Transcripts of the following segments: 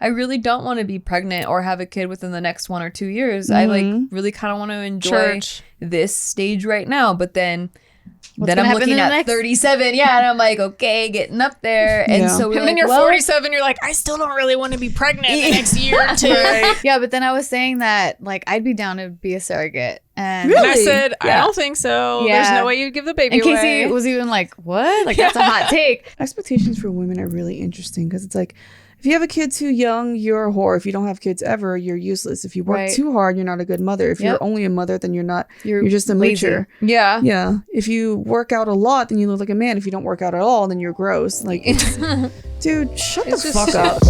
I really don't want to be pregnant or have a kid within the next 1 or 2 years. I like really kind of want to enjoy this stage right now. But then I'm looking at 37. Yeah. And I'm like, okay, getting up there. And so we're and then you're 47. You're like, I still don't really want to be pregnant the next year or two. Yeah. But then I was saying that like, I'd be down to be a surrogate. And I said, I don't think so. Yeah. There's no way you'd give the baby away. And Casey was even like, what? Like, that's a hot take. Expectations for women are really interesting because it's like, if you have a kid too young, you're a whore. If you don't have kids ever, you're useless. If you work too hard, you're not a good mother. If you're only a mother, then you're not. You're just a moocher. Yeah. Yeah. If you work out a lot, then you look like a man. If you don't work out at all, then you're gross. Like, dude, shut the fuck up.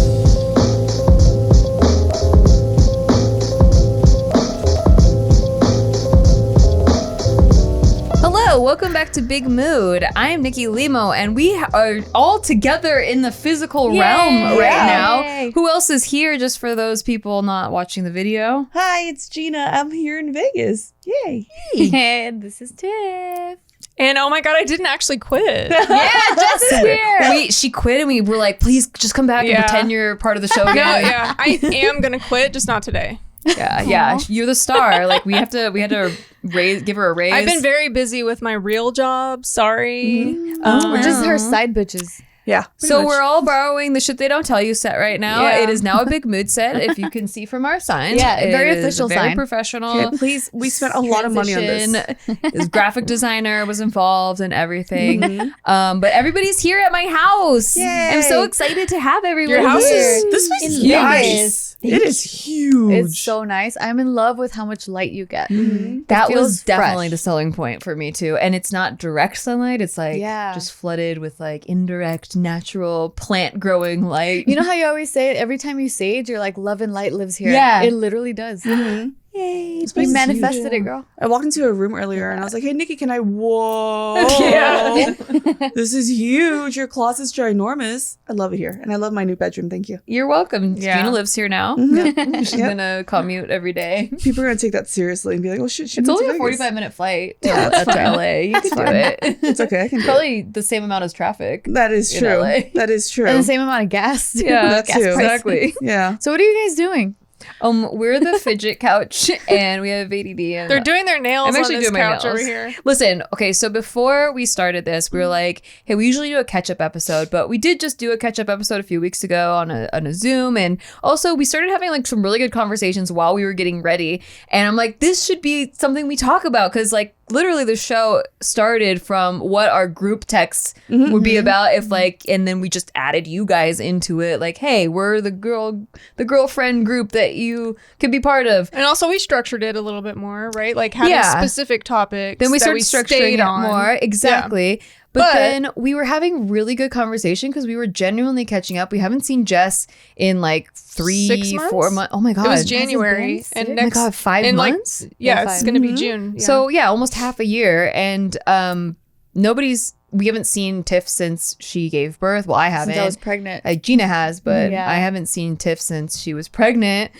Hello, welcome back to Big Mood. I am Nikki Limo, and we are all together in the physical realm right now. Who else is here, just for those people not watching the video? Hi, it's Gina. I'm here in Vegas. Yay. And this is Tiff. And oh my God, I didn't actually quit. Jess is here. She quit, and we were like, please just come back and pretend you're part of the show again. I am going to quit, just not today. Yeah, you're the star. Like we had to give her a raise. I've been very busy with my real job. Sorry. We're just her side bitches. Yeah. So we're all borrowing the shit they don't tell you set right now. Yeah. It is now a Big Mood set, if you can see from our sign. Yeah, very official sign. Very professional. Okay, please, we spent a lot of money on this. His graphic designer was involved and everything. But everybody's here at my house. Yay. I'm so excited to have everyone Your house here. This place is nice. It is huge. It's so nice. I'm in love with how much light you get. That was definitely the selling point for me too. And it's not direct sunlight. It's like just flooded with like indirect, natural plant growing light. You know how you always say it? Every time you sage, you're like, love and light lives here. Yeah. It literally does. Yay. We manifested it, girl. I walked into a room earlier and I was like, hey, Nikki, can I? Whoa. This is huge. Your closet's ginormous. I love it here. And I love my new bedroom. Thank you. You're welcome. Yeah. Gina lives here now. She's going to commute every day. People are going to take that seriously and be like, oh, shit. It's only a 45-minute flight to LA. You can do it. It's okay. I can probably the same amount as traffic. That is true. That is true. And the same amount of gas. Yeah, that too. Exactly. Yeah. So what are you guys doing? We're the fidget couch, and we have ADD. And they're doing their nails on this couch over here. Listen, okay, so before we started this, we were like, hey, we usually do a catch-up episode, but we did just do a catch-up episode a few weeks ago on a Zoom, and also we started having like some really good conversations while we were getting ready, and I'm like, this should be something we talk about, because like literally the show started from what our group texts would be about, if like, and then we just added you guys into it, like, hey, we're the girlfriend group that you could be part of. And also we structured it a little bit more, right? Like having specific topics. Then we started structuring it more. Exactly. Yeah. But then we were having really good conversation because we were genuinely catching up. We haven't seen Jess in like 4 months. Oh my God. It was January. And next, oh my God, 5 months? Like, it's going to be June. Yeah. So yeah, almost half a year. And we haven't seen Tiff since she gave birth. Well, I haven't. Since I was pregnant. Gina has, but I haven't seen Tiff since she was pregnant.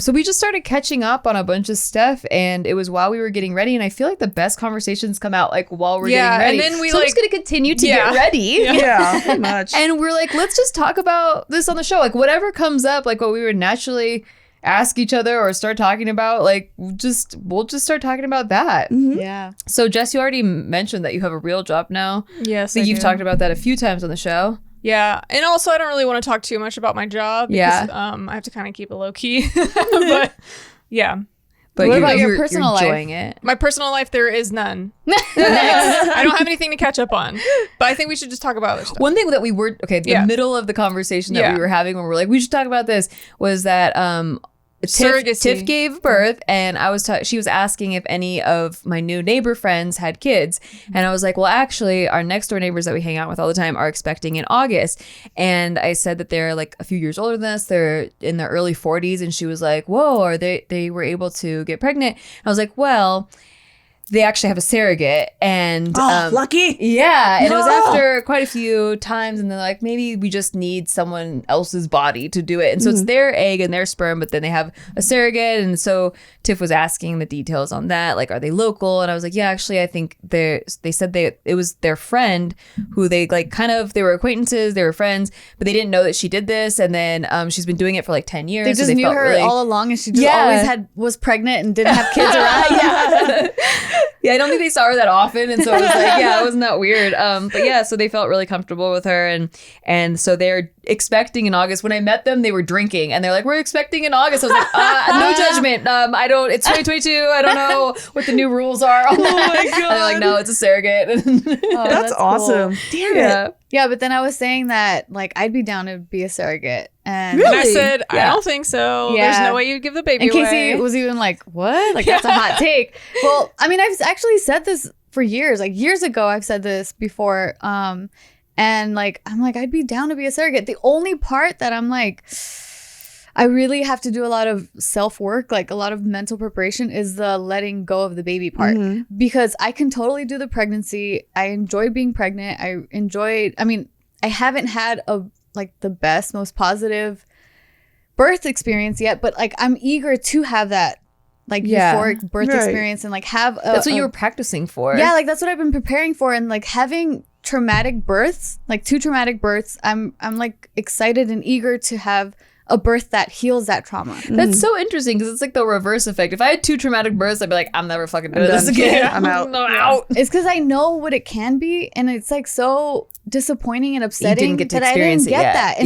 So we just started catching up on a bunch of stuff, and it was while we were getting ready. And I feel like the best conversations come out like while we're getting ready. And then we so I'm just gonna continue to get ready. Yeah, pretty much. And we're like, let's just talk about this on the show. Like whatever comes up, like what we would naturally ask each other or start talking about, like we'll just start talking about that. Yeah. So Jess, you already mentioned that you have a real job now. Yes, so you've talked about that a few times on the show. Yeah, and also I don't really want to talk too much about my job because I have to kind of keep it low key. But yeah. But what about your personal life? Enjoying it. My personal life, there is none. I don't have anything to catch up on. But I think we should just talk about other stuff. One thing that we were middle of the conversation that we were having when we were like, we should talk about this, was that Tiff gave birth, and she was asking if any of my new neighbor friends had kids, and I was like, well, actually our next door neighbors that we hang out with all the time are expecting in August, and I said that they're like a few years older than us, they're in their early 40s, and she was like, whoa, they were able to get pregnant. And I was like, well, they actually have a surrogate, and lucky. Yeah, and it was after quite a few times, and they're like, maybe we just need someone else's body to do it, and so it's their egg and their sperm, but then they have a surrogate. And so Tiff was asking the details on that, like, are they local? And I was like, yeah, actually, I think they said it was their friend who they like kind of, they were acquaintances, they were friends, but they didn't know that she did this, and then she's been doing it for like 10 years. They just knew her all along, and she just always was pregnant and didn't have kids around. Yeah, I don't think they saw her that often, and so it was like, yeah, it wasn't that weird. But yeah, so they felt really comfortable with her, and so they're expecting in August. When I met them, they were drinking, and they're like, we're expecting in August. I was like, no judgment. I don't. It's 2022. I don't know what the new rules are. Oh my god! And they're like, no, it's a surrogate. That's awesome. Cool. Damn it. Yeah, but then I was saying that like I'd be down to be a surrogate. And I said, I don't think so. Yeah. There's no way you'd give the baby away. And Casey was even like, what? Like, that's a hot take. Well, I mean, I've actually said this for years. Like, years ago, I've said this before. And, like, I'm like, I'd be down to be a surrogate. The only part that I'm like, I really have to do a lot of self-work, like a lot of mental preparation, is the letting go of the baby part. Because I can totally do the pregnancy. I enjoy being pregnant. I mean, I haven't had the best, most positive birth experience yet, but like I'm eager to have that euphoric birth experience and like have that's what you were practicing for. Yeah, like that's what I've been preparing for, and like having traumatic births, like 2 traumatic births, I'm like excited and eager to have a birth that heals that trauma. That's so interesting, because it's like the reverse effect. If I had 2 traumatic births, I'd be like, I'm never fucking doing this again. I'm out. out. It's because I know what it can be, and it's like so disappointing and upsetting that I didn't get that.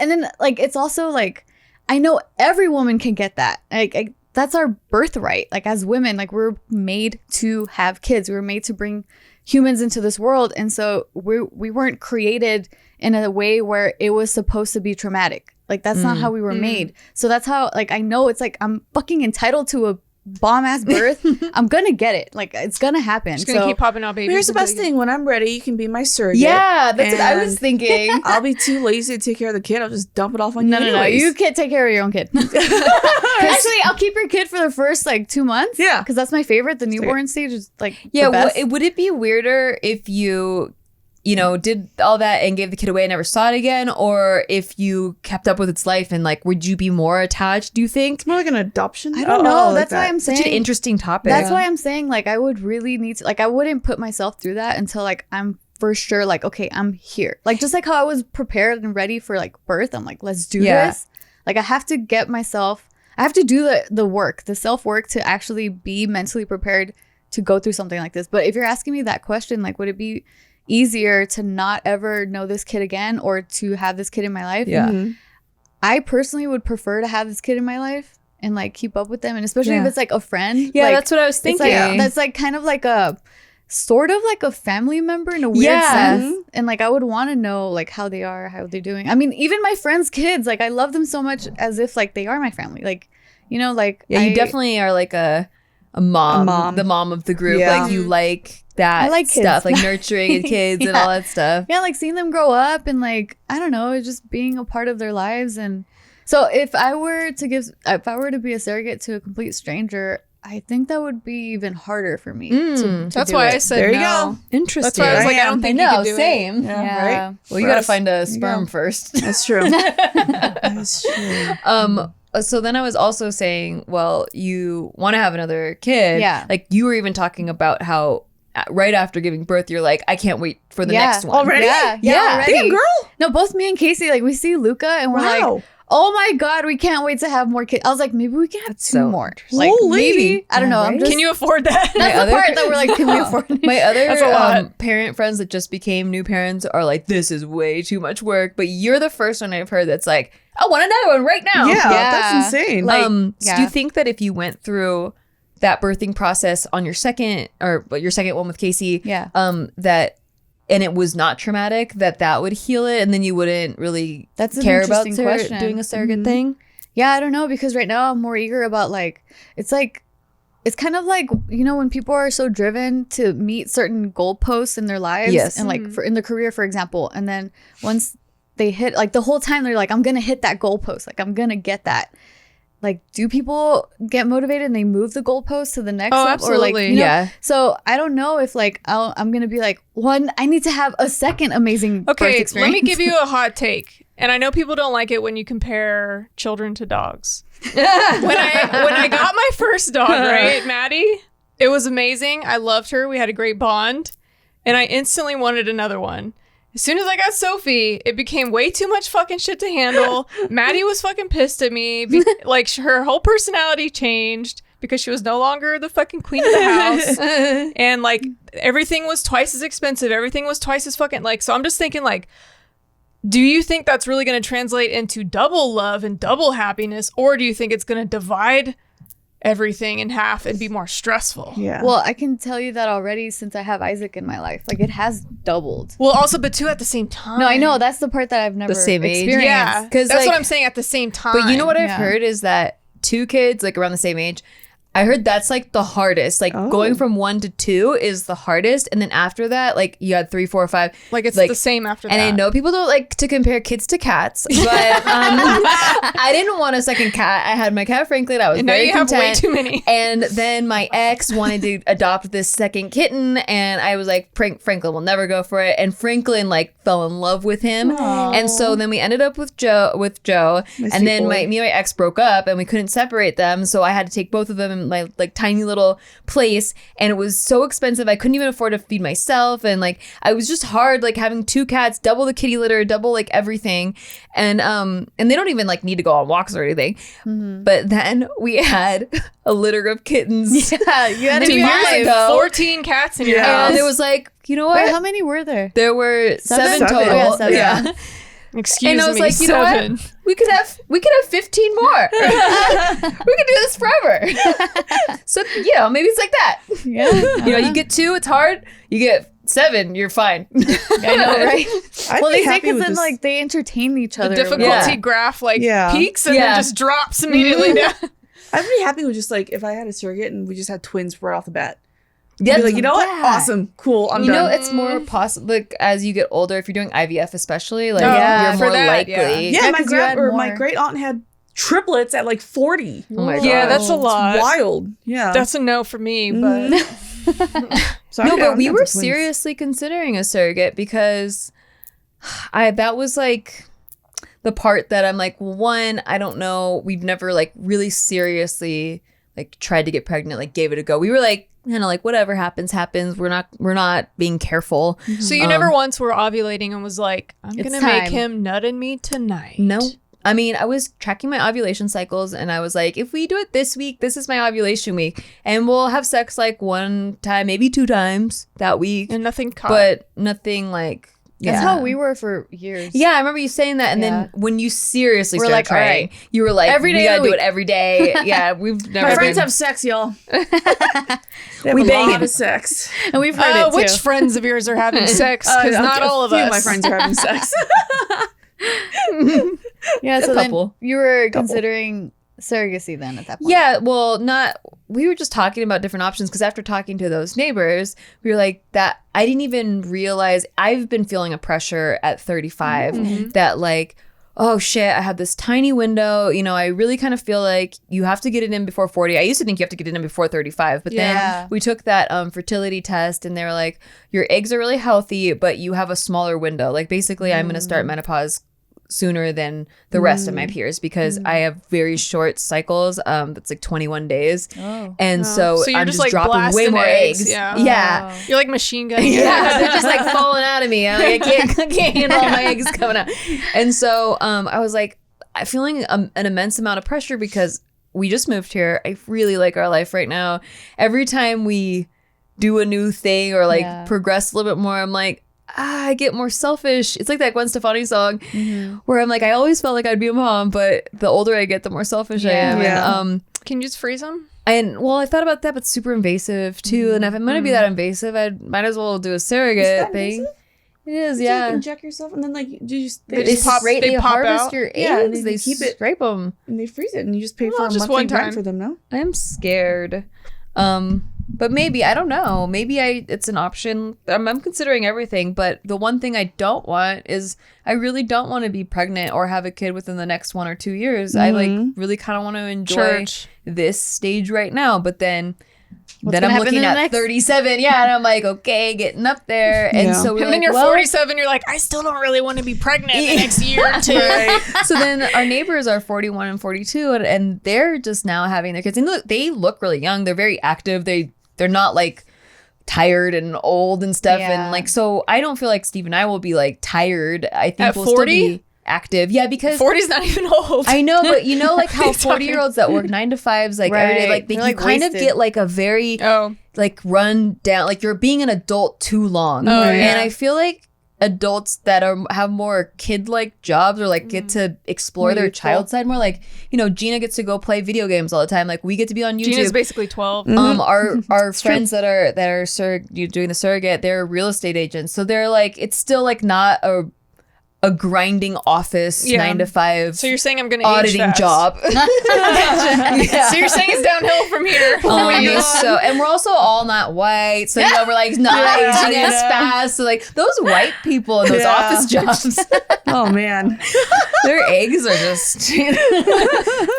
And then like it's also like I know every woman can get that. Like that's our birthright. Like as women, like we're made to have kids. We were made to bring humans into this world, and so we weren't created in a way where it was supposed to be traumatic. Like that's not how we were made. So that's how, like, I know it's like I'm fucking entitled to a bomb ass birth. I'm gonna get it. Like it's gonna happen. Just gonna keep popping out babies. Here's the best thing: when I'm ready, you can be my surrogate. Yeah, that's what I was thinking. I'll be too lazy to take care of the kid. I'll just dump it off on you. No, you can't take care of your own kid. Actually, I'll keep your kid for the first like 2 months. Yeah, because that's my favorite. The newborn stage is like would it be weirder if you did all that and gave the kid away and never saw it again, or if you kept up with its life, and like, would you be more attached, do you think? It's more like an adoption. I don't know. That's why I'm saying. Such an interesting topic. That's why I'm saying, like, I would really need to, like, I wouldn't put myself through that until like I'm for sure, like, okay, I'm here. Like, just like how I was prepared and ready for like birth. I'm like, let's do this. Like, I have to do the work, the self-work, to actually be mentally prepared to go through something like this. But if you're asking me that question, like, would it be easier to not ever know this kid again, or to have this kid in my life? I personally would prefer to have this kid in my life and like keep up with them, and especially if it's like a friend. Yeah, like, that's what I was thinking. Like, that's like kind of like a sort of like a family member in a weird sense. And like I would want to know like how they are, how they're doing. I mean, even my friends' kids, like I love them so much as if like they are my family. Like, like you definitely are like a mom, the mom of the group. Like you like that stuff, like nurturing kids and all that stuff. Yeah, like seeing them grow up and like, I don't know, just being a part of their lives. And so if I were to be a surrogate to a complete stranger, I think that would be even harder for me. That's why I said there you go. Interesting. That's why I was like, I don't think you could do same. it. Yeah. Right? Well, you got to find a sperm first. That's true. That's true. So then I was also saying, well, you want to have another kid. Yeah. Like you were even talking about how right after giving birth, you're like, I can't wait for the next one. Already? Yeah. Already. Damn, girl. No, both me and Casey, like we see Luca and we're like, oh my God, we can't wait to have more kids. I was like, maybe we can have 2 more. Like maybe, I don't know. Right? Can you afford that? That's the part that we're like, can we afford it? My other parent friends that just became new parents are like, this is way too much work. But you're the first one I've heard that's like, I want another one right now. Yeah, that's insane. Like, so do you think that if you went through that birthing process on your second one with Casey, that, and it was not traumatic, that would heal it, and then you wouldn't really care about doing a surrogate thing? Yeah, I don't know, because right now I'm more eager about like, it's kind of like, when people are so driven to meet certain goalposts in their lives, and like in the career, for example, and then once they hit, like the whole time they're like, I'm gonna hit that goalpost, like I'm gonna get that. like, do people get motivated and they move the goalpost to the next Oh, step? absolutely. Or like, Yeah. So I don't know if like I'm gonna be like, one, I need to have a second amazing birth Okay, experience. let me give you a hot take. And I know people don't like it when you compare children to dogs. when I got my first dog, right, Maddie, it was amazing. I loved her. We had a great bond. And I instantly wanted another one. As soon as I got Sophie, it became way too much fucking shit to handle. Maddie was fucking pissed at me. Like, her whole personality changed because she was no longer the fucking queen of the house. And, like, everything was twice as expensive. Everything was twice as fucking, like, so I'm just thinking, like, do you think that's really going to translate into double love and double happiness? Or do you think it's going to divide everything in half and be more stressful? Yeah. Well, I can tell you that already since I have Isaac in my life. Like, it has doubled. Well, also, but two at the same time. No, I know. That's the part that I've never same age? experienced. Yeah, 'Cause, that's like- what I'm saying, at the same time. But you know what I've Yeah. heard is that 2 kids, like around the same age, I heard that's like the hardest. Like going from 1 to 2 is the hardest. And then after that, like you had 3, 4, 5. Like it's the same after that. And I know people don't like to compare kids to cats, but I didn't want a second cat. I had my cat Franklin. I was And now very you have content. way too many. And then my ex wanted to adopt this second kitten, and I was like, Franklin will never go for it. And Franklin like fell in love with him, and so then we ended up with Joe. And then me and my ex broke up, and we couldn't separate them, so I had to take both of them in my like tiny little place, and it was so expensive. I couldn't even afford to feed myself, and like I was just hard, like having 2 cats, double the kitty litter, double like everything, and they don't even like need to go on walks or anything. But then we had a litter of kittens. Yeah, you had And to you had find. like 14 cats in your house. And it was like, you know what? Wait, how many were there? There were 7 Seven? total. Oh, yeah, 7. Yeah. Excuse And I was me, like, you know 7. what? We could have 15 more. We could do this forever. So, you know, maybe it's like that. Yeah. You know, you get 2, it's hard. You get 7, you're fine. I know, right? I'd Well, be they say happy because with then this. like they entertain each The other. difficulty Yeah. graph like Yeah. peaks and Yeah. then just drops immediately down. I'd be happy with just like if I had a surrogate and we just had twins right off the bat. Yeah, I'd be like, you know what? yeah. Awesome, cool. I'm You know, done. it's more possible like, as you get older, if you're doing IVF especially, like Yeah, you're for more that, likely. yeah. yeah, my 'cause you had my more. great aunt had triplets at like 40. Oh my Yeah, God. that's a lot. Wild. Yeah. That's a no for me, but So No, I'm but down we for were twins. seriously considering a surrogate because that was like the part that I'm like, well, one, I don't know. We've never like really seriously like tried to get pregnant, like gave it a go. We were like, you know, like whatever happens. We're not being careful. so you never once were ovulating and was like, I'm It's gonna make time. him nut in me tonight. No. I mean, I was tracking my ovulation cycles and I was like, if we do it this week, this is my ovulation week. And we'll have sex like 1 time, maybe 2 times that week. And nothing caught. But nothing like, yeah. That's how we were for years. Yeah, I remember you saying that. And Yeah. then when you seriously We're started like, all trying, right. you were like, Every day we of gotta the do it week. every day. Yeah, we've never My friends been- have sex, y'all. They have We a banging. lot of sex. And we've heard it too. which friends of yours are having sex? Because not all of a few us. of my friends are having sex. Yeah, A so then couple. you were considering surrogacy then at that point. Yeah, well, we were just talking about different options because after talking to those neighbors, we were like, that I didn't even realize I've been feeling a pressure at 35 that like, oh shit, I have this tiny window. You know, I really kind of feel like you have to get it in before 40. I used to think you have to get it in before 35, but Yeah. then we took that fertility test and they were like, your eggs are really healthy, but you have a smaller window. Like basically I'm going to start menopause sooner than the rest of my peers because I have very short cycles. That's like 21 days. Oh. And so you're I'm just like dropping way blasting more eggs. Yeah. Yeah. Oh. You're like machine gun. Yeah, they're just like falling out of me. I'm like, I can't handle all my eggs coming out. And so I was like, I'm feeling an immense amount of pressure because we just moved here. I really like our life right now. Every time we do a new thing or like Yeah. progress a little bit more, I'm like, I get more selfish. It's like that Gwen Stefani song where I'm like, I always felt like I'd be a mom, but the older I get, the more selfish I am. Yeah. And Can you just freeze them? and well, I thought about that, but super invasive too. And if I'm gonna be that invasive, I might as well do a surrogate that thing. invasive? It is, So yeah. you inject yourself and then like you just They They just pop- straight- they they pop harvest out? your eggs. Yeah, and then they you keep it- scrape them. and they freeze it and you just pay Well, for a just monthly one time. rent for them. No, I'm scared. But maybe, I don't know. Maybe it's an option. I'm considering everything, but the one thing I don't want is I really don't want to be pregnant or have a kid within the next 1 or 2 years. I really kind of want to enjoy this stage right now, but then I'm looking at 37, and I'm like, okay, getting up there, and so we're and then you're 47, you're like, I still don't really want to be pregnant the next year or two. So then our neighbors are 41 and 42, and they're just now having their kids, and they look really young. They're very active. They're not like tired and old and stuff, and like, so I don't feel like Steve and I will be like tired. I think we'll 40? Still be active, because 40's not even old. I know, but you know, like how 40-year-olds that work 9 to 5s like every day, like you kind of get like a very like run down, like you're being an adult too long. And I feel like adults that have more kid-like jobs or like get to explore their child side more, like, you know, Gina gets to go play video games all the time, like we get to be on YouTube. Gina's basically 12. Our friends that are doing the surrogate, they're real estate agents, so they're like, it's still like not a grinding office 9 to 5. So you're saying I'm going to auditing job. So you're saying it's downhill from here. So, and we're also all not white, so you know, we're like not aging as fast. So like those white people in those office jobs. Oh man, their eggs are just.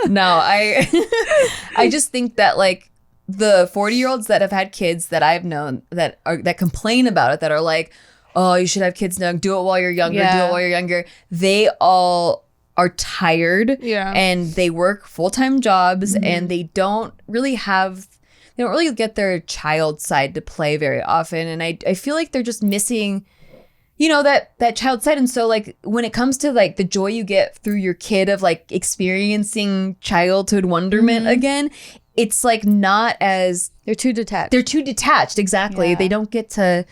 No, I just think that like the 40-year-olds that have had kids that I've known that complain about it, that are like, oh, you should have kids now, do it while you're younger, they all are tired and they work full-time jobs and they don't really get their child side to play very often, and I feel like they're just missing, you know, that child side. And so like when it comes to like the joy you get through your kid of like experiencing childhood wonderment again, it's like not as they're too detached. Exactly. They don't get to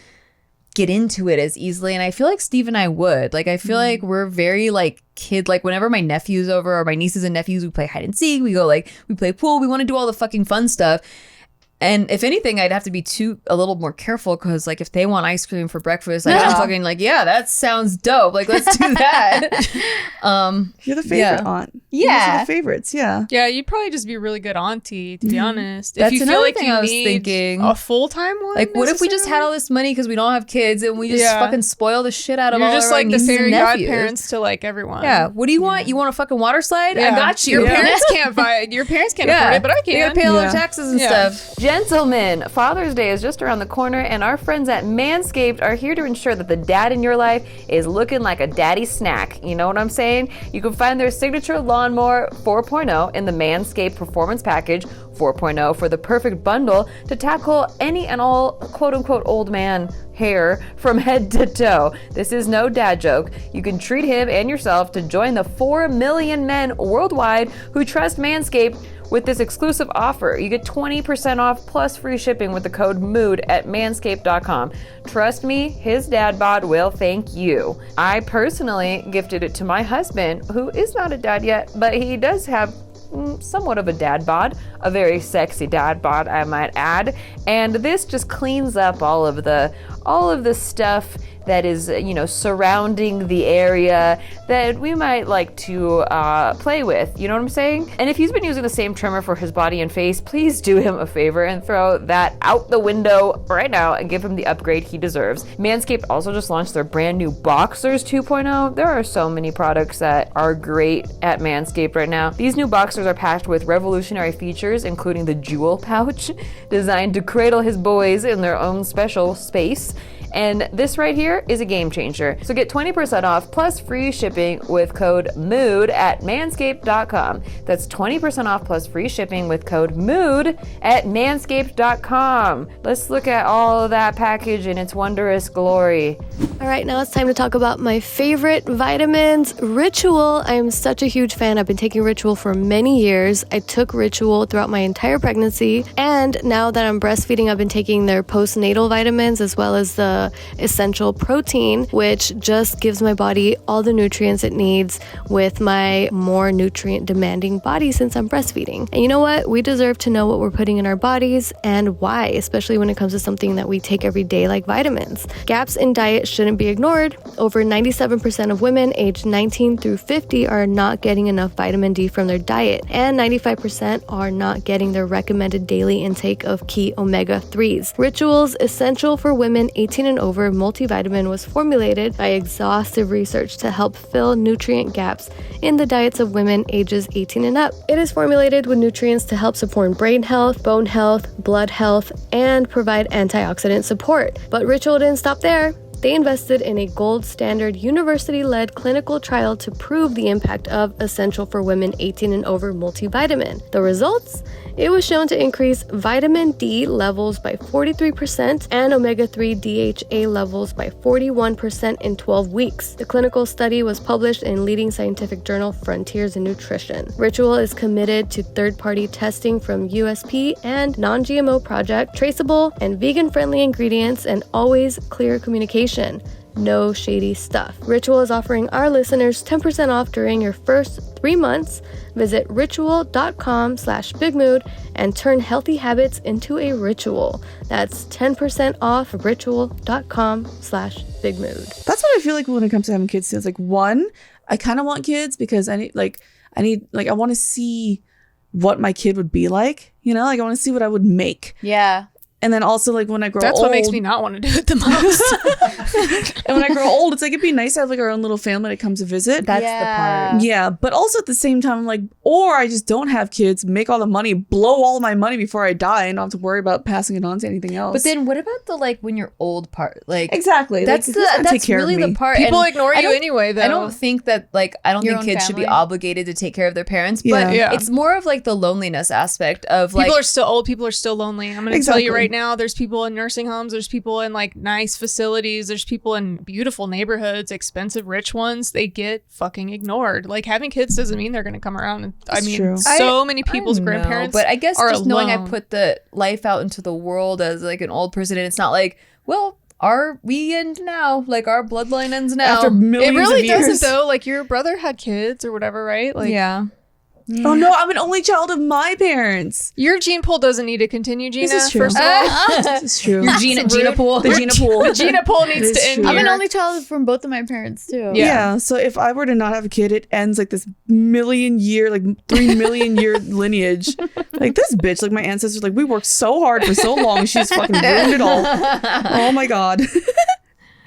get into it as easily, and I feel like Steve and I would. Like I feel like we're very like kid, like whenever my nephew's over or my nieces and nephews, we play hide and seek, we go like, we play pool, we want to do all the fucking fun stuff. And if anything, I'd have to be a little more careful, because like if they want ice cream for breakfast, like I'm fucking like, that sounds dope. Like let's do that. You're the favorite aunt. Yeah, those are the favorites. Yeah, you'd probably just be a really good auntie, to be honest. That's if you feel like you I was need thinking. A full-time one. Like what if we just had all this money because we don't have kids, and we just fucking spoil the shit out of all just our like the nieces fairy and nephews. godparents to like everyone. Yeah. What do you want? You want a fucking water slide? I got you. Your parents can't buy it. Your parents can't afford it, but I can. You gotta pay all their taxes and stuff. Gentlemen, Father's Day is just around the corner, and our friends at Manscaped are here to ensure that the dad in your life is looking like a daddy snack. You know what I'm saying? You can find their signature lawnmower 4.0 in the Manscaped Performance Package 4.0 for the perfect bundle to tackle any and all quote-unquote old man hair from head to toe. This is no dad joke. You can treat him and yourself to join the 4 million men worldwide who trust Manscaped with this exclusive offer. You get 20% off plus free shipping with the code MOOD at manscaped.com. Trust me, his dad bod will thank you. I personally gifted it to my husband, who is not a dad yet, but he does have somewhat of a dad bod, a very sexy dad bod, I might add. And this just cleans up all of the stuff that is, you know, surrounding the area that we might like to play with. You know what I'm saying? And if he's been using the same trimmer for his body and face, please do him a favor and throw that out the window right now and give him the upgrade he deserves. Manscaped also just launched their brand new Boxers 2.0. There are so many products that are great at Manscaped right now. These new Boxers are packed with revolutionary features, including the jewel pouch, designed to cradle his boys in their own special space. And this right here is a game changer. So get 20% off plus free shipping with code MOOD at manscaped.com. That's 20% off plus free shipping with code MOOD at manscaped.com. Let's look at all of that package in its wondrous glory. All right, now it's time to talk about my favorite vitamins, Ritual. I am such a huge fan. I've been taking Ritual for many years. I took Ritual throughout my entire pregnancy. And now that I'm breastfeeding, I've been taking their postnatal vitamins as well as the the essential protein, which just gives my body all the nutrients it needs with my more nutrient demanding body since I'm breastfeeding. And you know what? We deserve to know what we're putting in our bodies and why, especially when it comes to something that we take every day like vitamins. Gaps in diet shouldn't be ignored. Over 97% of women aged 19 through 50 are not getting enough vitamin D from their diet, and 95% are not getting their recommended daily intake of key omega-3s. Ritual's Essential for Women 18 and Over multivitamin was formulated by exhaustive research to help fill nutrient gaps in the diets of women ages 18 and up. It is formulated with nutrients to help support brain health, bone health, blood health, and provide antioxidant support. But Ritual didn't stop there. They invested in a gold standard university-led clinical trial to prove the impact of Essential for Women 18 and Over multivitamin. The results? It was shown to increase vitamin D levels by 43% and omega-3 DHA levels by 41% in 12 weeks. The clinical study was published in leading scientific journal Frontiers in Nutrition. Ritual is committed to third-party testing from USP and non-GMO project, traceable and vegan-friendly ingredients, and always clear communication. No shady stuff. Ritual is offering our listeners 10% off during your first 3 months. Visit ritual.com/bigmood and turn healthy habits into a ritual. That's 10% off ritual.com/bigmood. That's what I feel like when it comes to having kids too. It's like, one, I kind of want kids because I want to see what my kid would be like, you know, like I want to see what I would make. Yeah. And then also, like, when I grow old... That's what makes me not want to do it the most. And when I grow old, it's like, it'd be nice to have, like, our own little family that comes to visit. That's the part. Yeah, but also at the same time, I'm like, or I just don't have kids, make all the money, blow all my money before I die, and not have to worry about passing it on to anything else. But then what about the, like, when you're old part? Like, exactly. That's like, that's really the part. People and ignore you anyway, though. I don't think that, like, I don't Your think own kids should be family. obligated to take care of their parents, Yeah. but Yeah. it's more of, like, the loneliness aspect of, like... People are still old. People are still lonely. I'm going to Exactly. tell you right now, there's people in nursing homes. There's people in like nice facilities. There's people in beautiful neighborhoods, expensive, rich ones. They get fucking ignored. Like having kids doesn't mean they're going to come around. And, I mean, true. so many people's I know, grandparents but I guess are just knowing I alone. put the life out into the world as, like, an old person, and it's not like, well, we end now. Like, our bloodline ends now. after millions It really of years. doesn't though. Like your brother had kids or whatever, right? Like yeah. Oh, no, I'm an only child of my parents. your gene pool doesn't need to continue, Gina. This is true. First of all, This is true. Your Gina pool. The Gina pool. the Gina pool needs It to is end. true. I'm an here. only child from both of my parents too. Yeah. So if I were to not have a kid, it ends like this 3 million year lineage. Like this bitch, like my ancestors, like we worked so hard for so long. She's fucking ruined it all. Oh my God.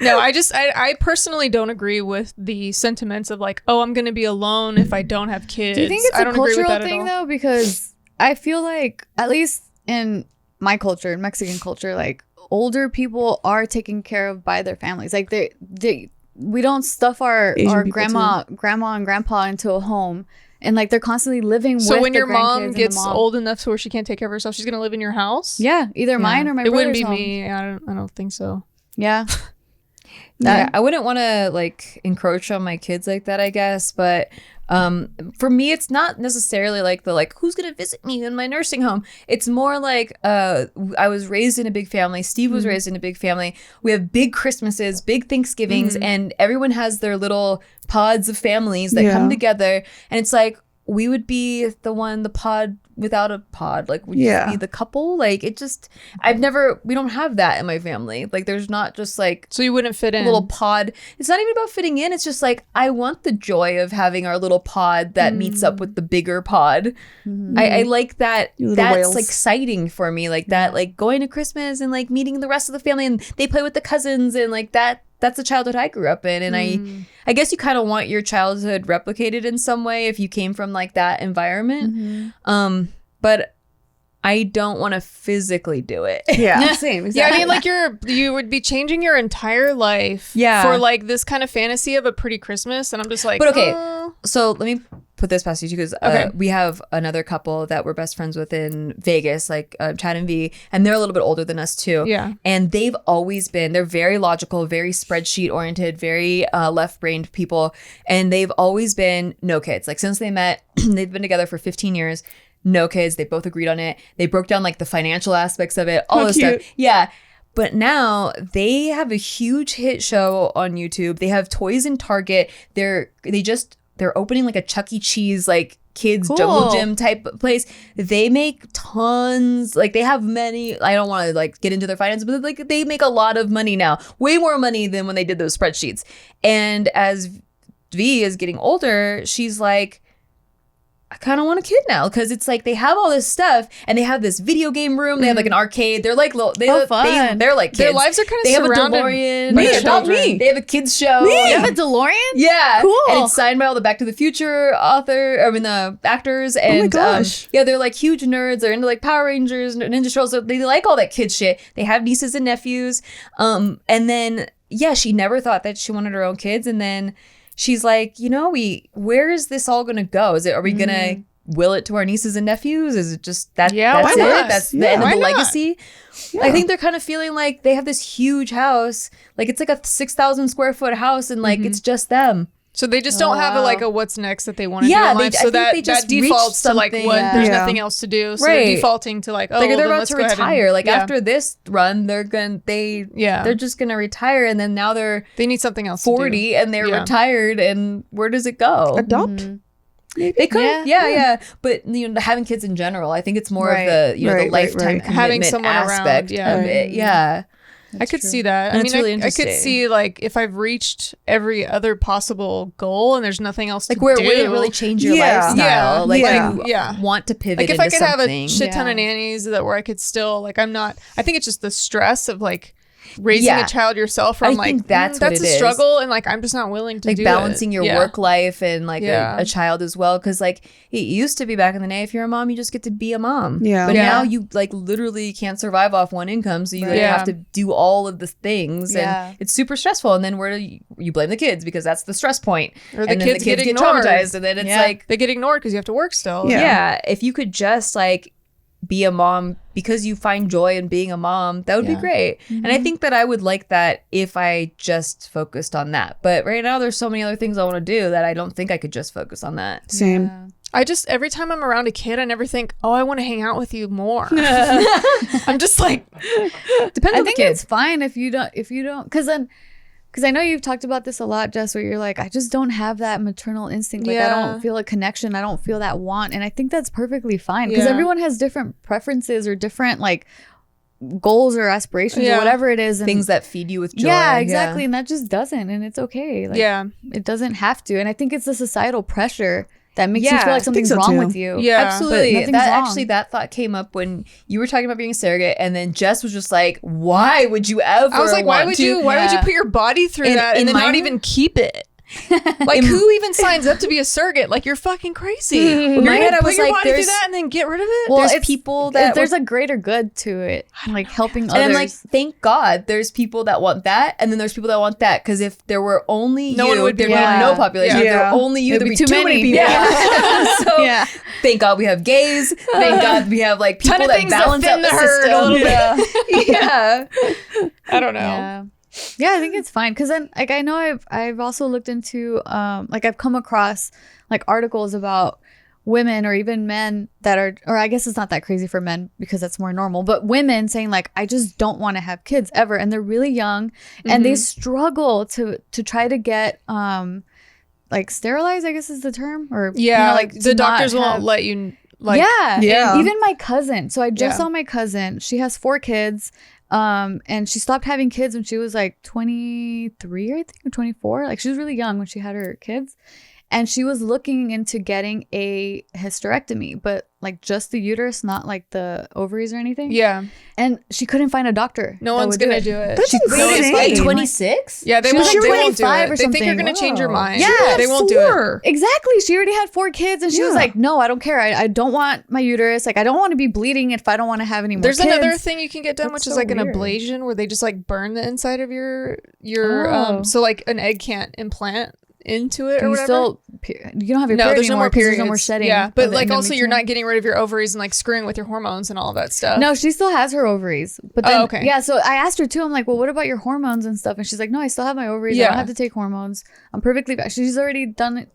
No, I personally don't agree with the sentiments of like, oh, I'm going to be alone if I don't have kids. Do you think it's I a don't agree with cultural that at thing all. though? Because I feel like, at least in my culture, in Mexican culture, like older people are taken care of by their families. Like we don't stuff our Asian people grandma and grandpa into a home, and like they're constantly living So with when their your mom grandkids and the gets mom. old enough to where she can't take care of herself, she's going to live in your house? Yeah, either mine or my It brother's wouldn't be home. me. I don't think so. Yeah. I wouldn't want to, like, encroach on my kids like that, I guess, but for me, it's not necessarily like the, like, who's gonna visit me in my nursing home. It's more like I was raised in a big family. Steve was raised in a big family. We have big Christmases, big Thanksgivings, and everyone has their little pods of families that come together, and it's like we would be the pod without a pod. Like, we just be the couple. Like, it just, we don't have that in my family. Like, there's not just like So you wouldn't fit in. a little pod. It's not even about fitting in. It's just like, I want the joy of having our little pod that meets up with the bigger pod. I like that. You little That's whales. like exciting for me. Like that, like going to Christmas and like meeting the rest of the family, and they play with the cousins, and like that's the childhood I grew up in. And I guess you kind of want your childhood replicated in some way if you came from like that environment. But I don't want to physically do it. Yeah. Same. Exactly. Yeah, I mean, like you would be changing your entire life for like this kind of fantasy of a pretty Christmas, and I'm just like, But okay, oh. so let me put this past you because we have another couple that we're best friends with in Vegas, like Chad and V, and they're a little bit older than us too. Yeah. And they're very logical, very spreadsheet oriented, very left-brained people, and they've always been no kids. Like since they met, they've been together for 15 years. No kids. They both agreed on it. They broke down like the financial aspects of it, all this stuff. Yeah. But now they have a huge hit show on YouTube. They have toys in Target. They're opening like a Chuck E. Cheese like kids jungle gym type place. They make tons, like they have many, I don't want to like get into their finances, but like they make a lot of money now, way more money than when they did those spreadsheets. And as V is getting older, she's like, I kind of want a kid now, because it's like they have all this stuff and they have this video game room. They have like an arcade. They're like they're like kids. Their lives are kind of they have a surrounded DeLorean. by They adopt children. me. They have a kids show. You have a DeLorean? Yeah, Cool. And it's signed by all the Back to the Future the actors, and my gosh. they're like huge nerds. They're into like Power Rangers, Ninja Turtles. So they like all that kid shit. They have nieces and nephews, and then she never thought that she wanted her own kids, and then she's like, where is this all gonna go? Are we gonna will it to our nieces and nephews? Is it just that's why it? not? That's the end of Why the not? legacy. I think they're kind of feeling like they have this huge house, like it's like a 6,000 square foot house, and like it's just them. So they just don't have a what's next that they want to do Yeah, in life. I so think they just that defaults reached to like something, what there's Yeah. nothing else to do. So Right. they're defaulting to like, oh, Like well, they're then about let's to go ahead retire. and, Like after this run, they're just gonna retire, and then now they're they need something else 40 to do. and they're retired, and where does it go? Adopt. They could, Yeah. yeah. But having kids in general, I think it's more Right. of the the Right, lifetime right. commitment Having someone around, aspect yeah. of it. Yeah, I could see that. And I it's mean, really I could interesting. see like if I've reached every other possible goal and there's nothing else like to where do. it wouldn't really change your Yeah. lifestyle. Yeah. Like Yeah. you Yeah. want to pivot Like if into I could have something. a shit ton of nannies that where I could still like I think it's just the stress of like raising Yeah. a child yourself where I I'm like think that's what that's it a is. struggle and like I'm just not willing to like do balancing it. your Yeah. work life and like Yeah. a child as well, because like it used to be back in the day, if you're a mom, you just get to be a mom. Yeah. But Yeah. now you like literally can't survive off one income, so you like, Yeah. have to do all of the things, Yeah. and it's super stressful. And then where do you blame the kids, because that's the stress point, Or the and then kids the kids get get ignored. traumatized, and then it's Yeah. like They get ignored because you have to work still. Yeah. yeah, if you could just like be a mom because you find joy in being a mom, that would be Yeah. great. And I think that I would like that if I just focused on that. But right now there's so many other things I want to do that I don't think I could just focus on that. Same. I just every time I'm around a kid, I never think, oh, I want to hang out with you more. I'm just like, Depends I on the think kid. it's fine if you don't, because I know you've talked about this a lot, Jess, where you're like, I just don't have that maternal instinct. Like, I Yeah. don't feel a connection. I don't feel that want. And I think that's perfectly fine, because Yeah. everyone has different preferences or different like goals or aspirations Yeah. or whatever it is. And Things that feed you with joy. yeah, exactly. And that just doesn't. And it's okay. Like, yeah, it doesn't have to. And I think it's the societal pressure that makes you Yeah, feel I like think something's so, wrong too. with you. Yeah. Absolutely. But nothing's That wrong. actually, that thought came up when you were talking about being a surrogate, and then Jess was just like, "Why would you ever?" I was like, why want would to? you Yeah. put your body through In- that in and then my- not even keep it? Like who even signs up to be a surrogate? Like you're fucking crazy. You're my head, gonna I put was your like, body through there's- that and then get rid of it. Well, There's it's- people that there's a greater good to it, like helping others. And I'm like, thank God there's people that want that, and then there's people that want that. Because if there were only No you, one would be there'd allowed. be no population. Yeah. If there were only you, It'd there'd be be too many people. Yeah. so Yeah. thank God we have gays. Thank God we have like people Ton of that things that balance out thin the the herd a system. little bit. Yeah. I don't know. Yeah, I think it's fine, because then like I know I've also looked into like I've come across like articles about women or even men that are, or I guess it's not that crazy for men because that's more normal, but women saying like, I just don't want to have kids ever, and they're really young and they struggle to try to get like sterilized, I guess is the term, or Yeah, like the to not doctors won't have- let you like yeah. Yeah. And even my cousin. So I just Yeah. saw my cousin. She has 4 kids. And she stopped having kids when she was like 23, I think, or 24. Like she was really young when she had her kids. And she was looking into getting a hysterectomy, but like just the uterus, not like the ovaries or anything. Yeah, And she couldn't find a doctor. no that one's would gonna do it. That's insane. Like Like 26? Yeah, they She was won't. like They won't do 25 it. or They think you're something. gonna change your mind. Yeah, they won't do it. 4. Exactly. She already had 4 kids and she was Yeah. like, no, I don't care. I don't want my uterus. Like, I don't want to be bleeding if I don't want to have any more There's kids. another thing you can get done, That's which is so like an weird. ablation, where they just like burn the inside of your Oh. so like an egg can't implant into it or You whatever. still, you don't have your no, period there's no anymore more 'cause periods. there's no more shedding. Yeah, of but the like also you're endometrium. not getting rid of your ovaries and like screwing with your hormones and all of that stuff. No, she still has her ovaries. But then, okay. yeah, so I asked her too. I'm like, well, what about your hormones and stuff? And she's like, no, I still have my ovaries. I Yeah. don't have to take hormones. I'm perfectly fine. She's already done it.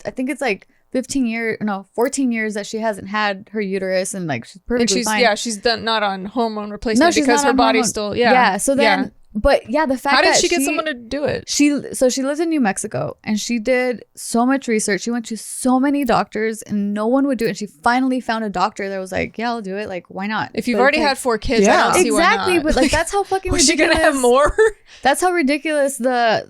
I think it's like 14 years that she hasn't had her uterus, and like she's perfectly fine. Yeah, she's not on hormone replacement she's because not her on body's hormone. still yeah. So then, but yeah, the fact how did that she get someone to do it? She lives in New Mexico, and she did so much research. She went to so many doctors, and no one would do it. And she finally found a doctor that was like, "Yeah, I'll do it. Like, why not?" If you've But already it's like, had 4 kids, I Yeah. don't see why exactly, not. but like that's how fucking was she ridiculous. gonna have more? That's how ridiculous the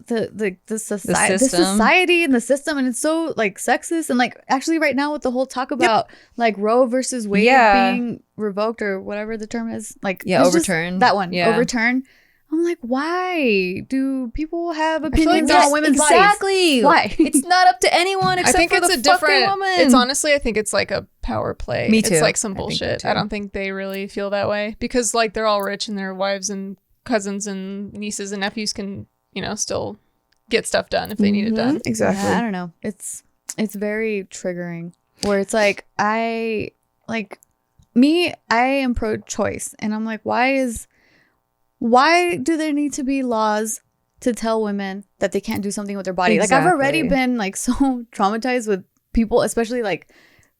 society and the system, and it's so like sexist. And like actually, right now with the whole talk about like Roe versus Wade being revoked or whatever the term is, like it's just overturned. that one, Yeah. overturned. I'm like, why do people have feel like opinions there's- on women's exactly. bodies? Why? It's not up to anyone I except think for it's the a different. fucking woman. It's honestly, I think it's like a power play. Me too. It's like some I think bullshit. that I too. don't think they really feel that way because like they're all rich and their wives and cousins and nieces and nephews can still get stuff done if they need it done. Exactly. Yeah, I don't know. It's very triggering where it's like I am pro-choice, and I'm like, why do there need to be laws to tell women that they can't do something with their body? Like I've already Exactly. been like so traumatized with people, especially like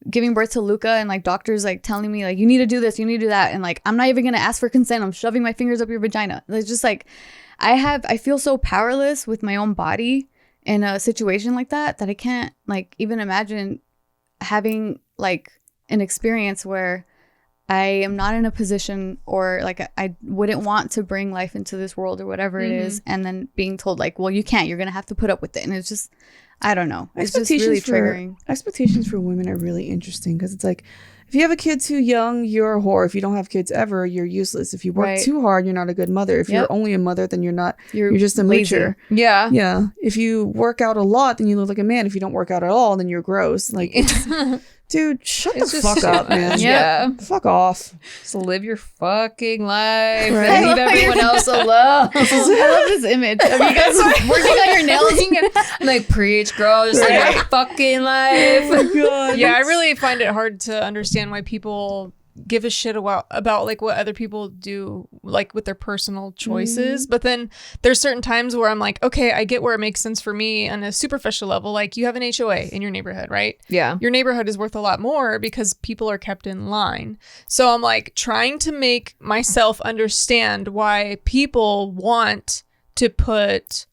giving birth to Luca, and like doctors like telling me like you need to do this, you need to do that, and like I'm not even gonna ask for consent. I'm shoving my fingers up your vagina. It's just like I feel so powerless with my own body in a situation like that I can't like even imagine having like an experience where I am not in a position or like I wouldn't want to bring life into this world or whatever it is, and then being told like, well, you can't, you're gonna have to put up with it. And it's just, I don't know, it's just really triggering. Expectations for women are really interesting because it's like, if you have a kid too young, you're a whore. If you don't have kids ever, you're useless. If you work Right. too hard, you're not a good mother. If you're only a mother, then you're just a lazy. moocher. yeah. Yeah. If you work out a lot, then you look like a man. If you don't work out at all, then you're gross. Like, dude, shut the fuck up, man. Yeah. Fuck off. Just live your fucking life Right. and leave everyone else alone. I love this image of you guys working on your nails. I'm like, preach, girl. Just live your fucking life. God. Yeah, I really find it hard to understand why people give a shit about like what other people do like with their personal choices. But then there's certain times where I'm like, okay, I get where it makes sense for me on a superficial level. Like you have an HOA in your neighborhood, right? Yeah. Your neighborhood is worth a lot more because people are kept in line. So I'm like trying to make myself understand why people want to put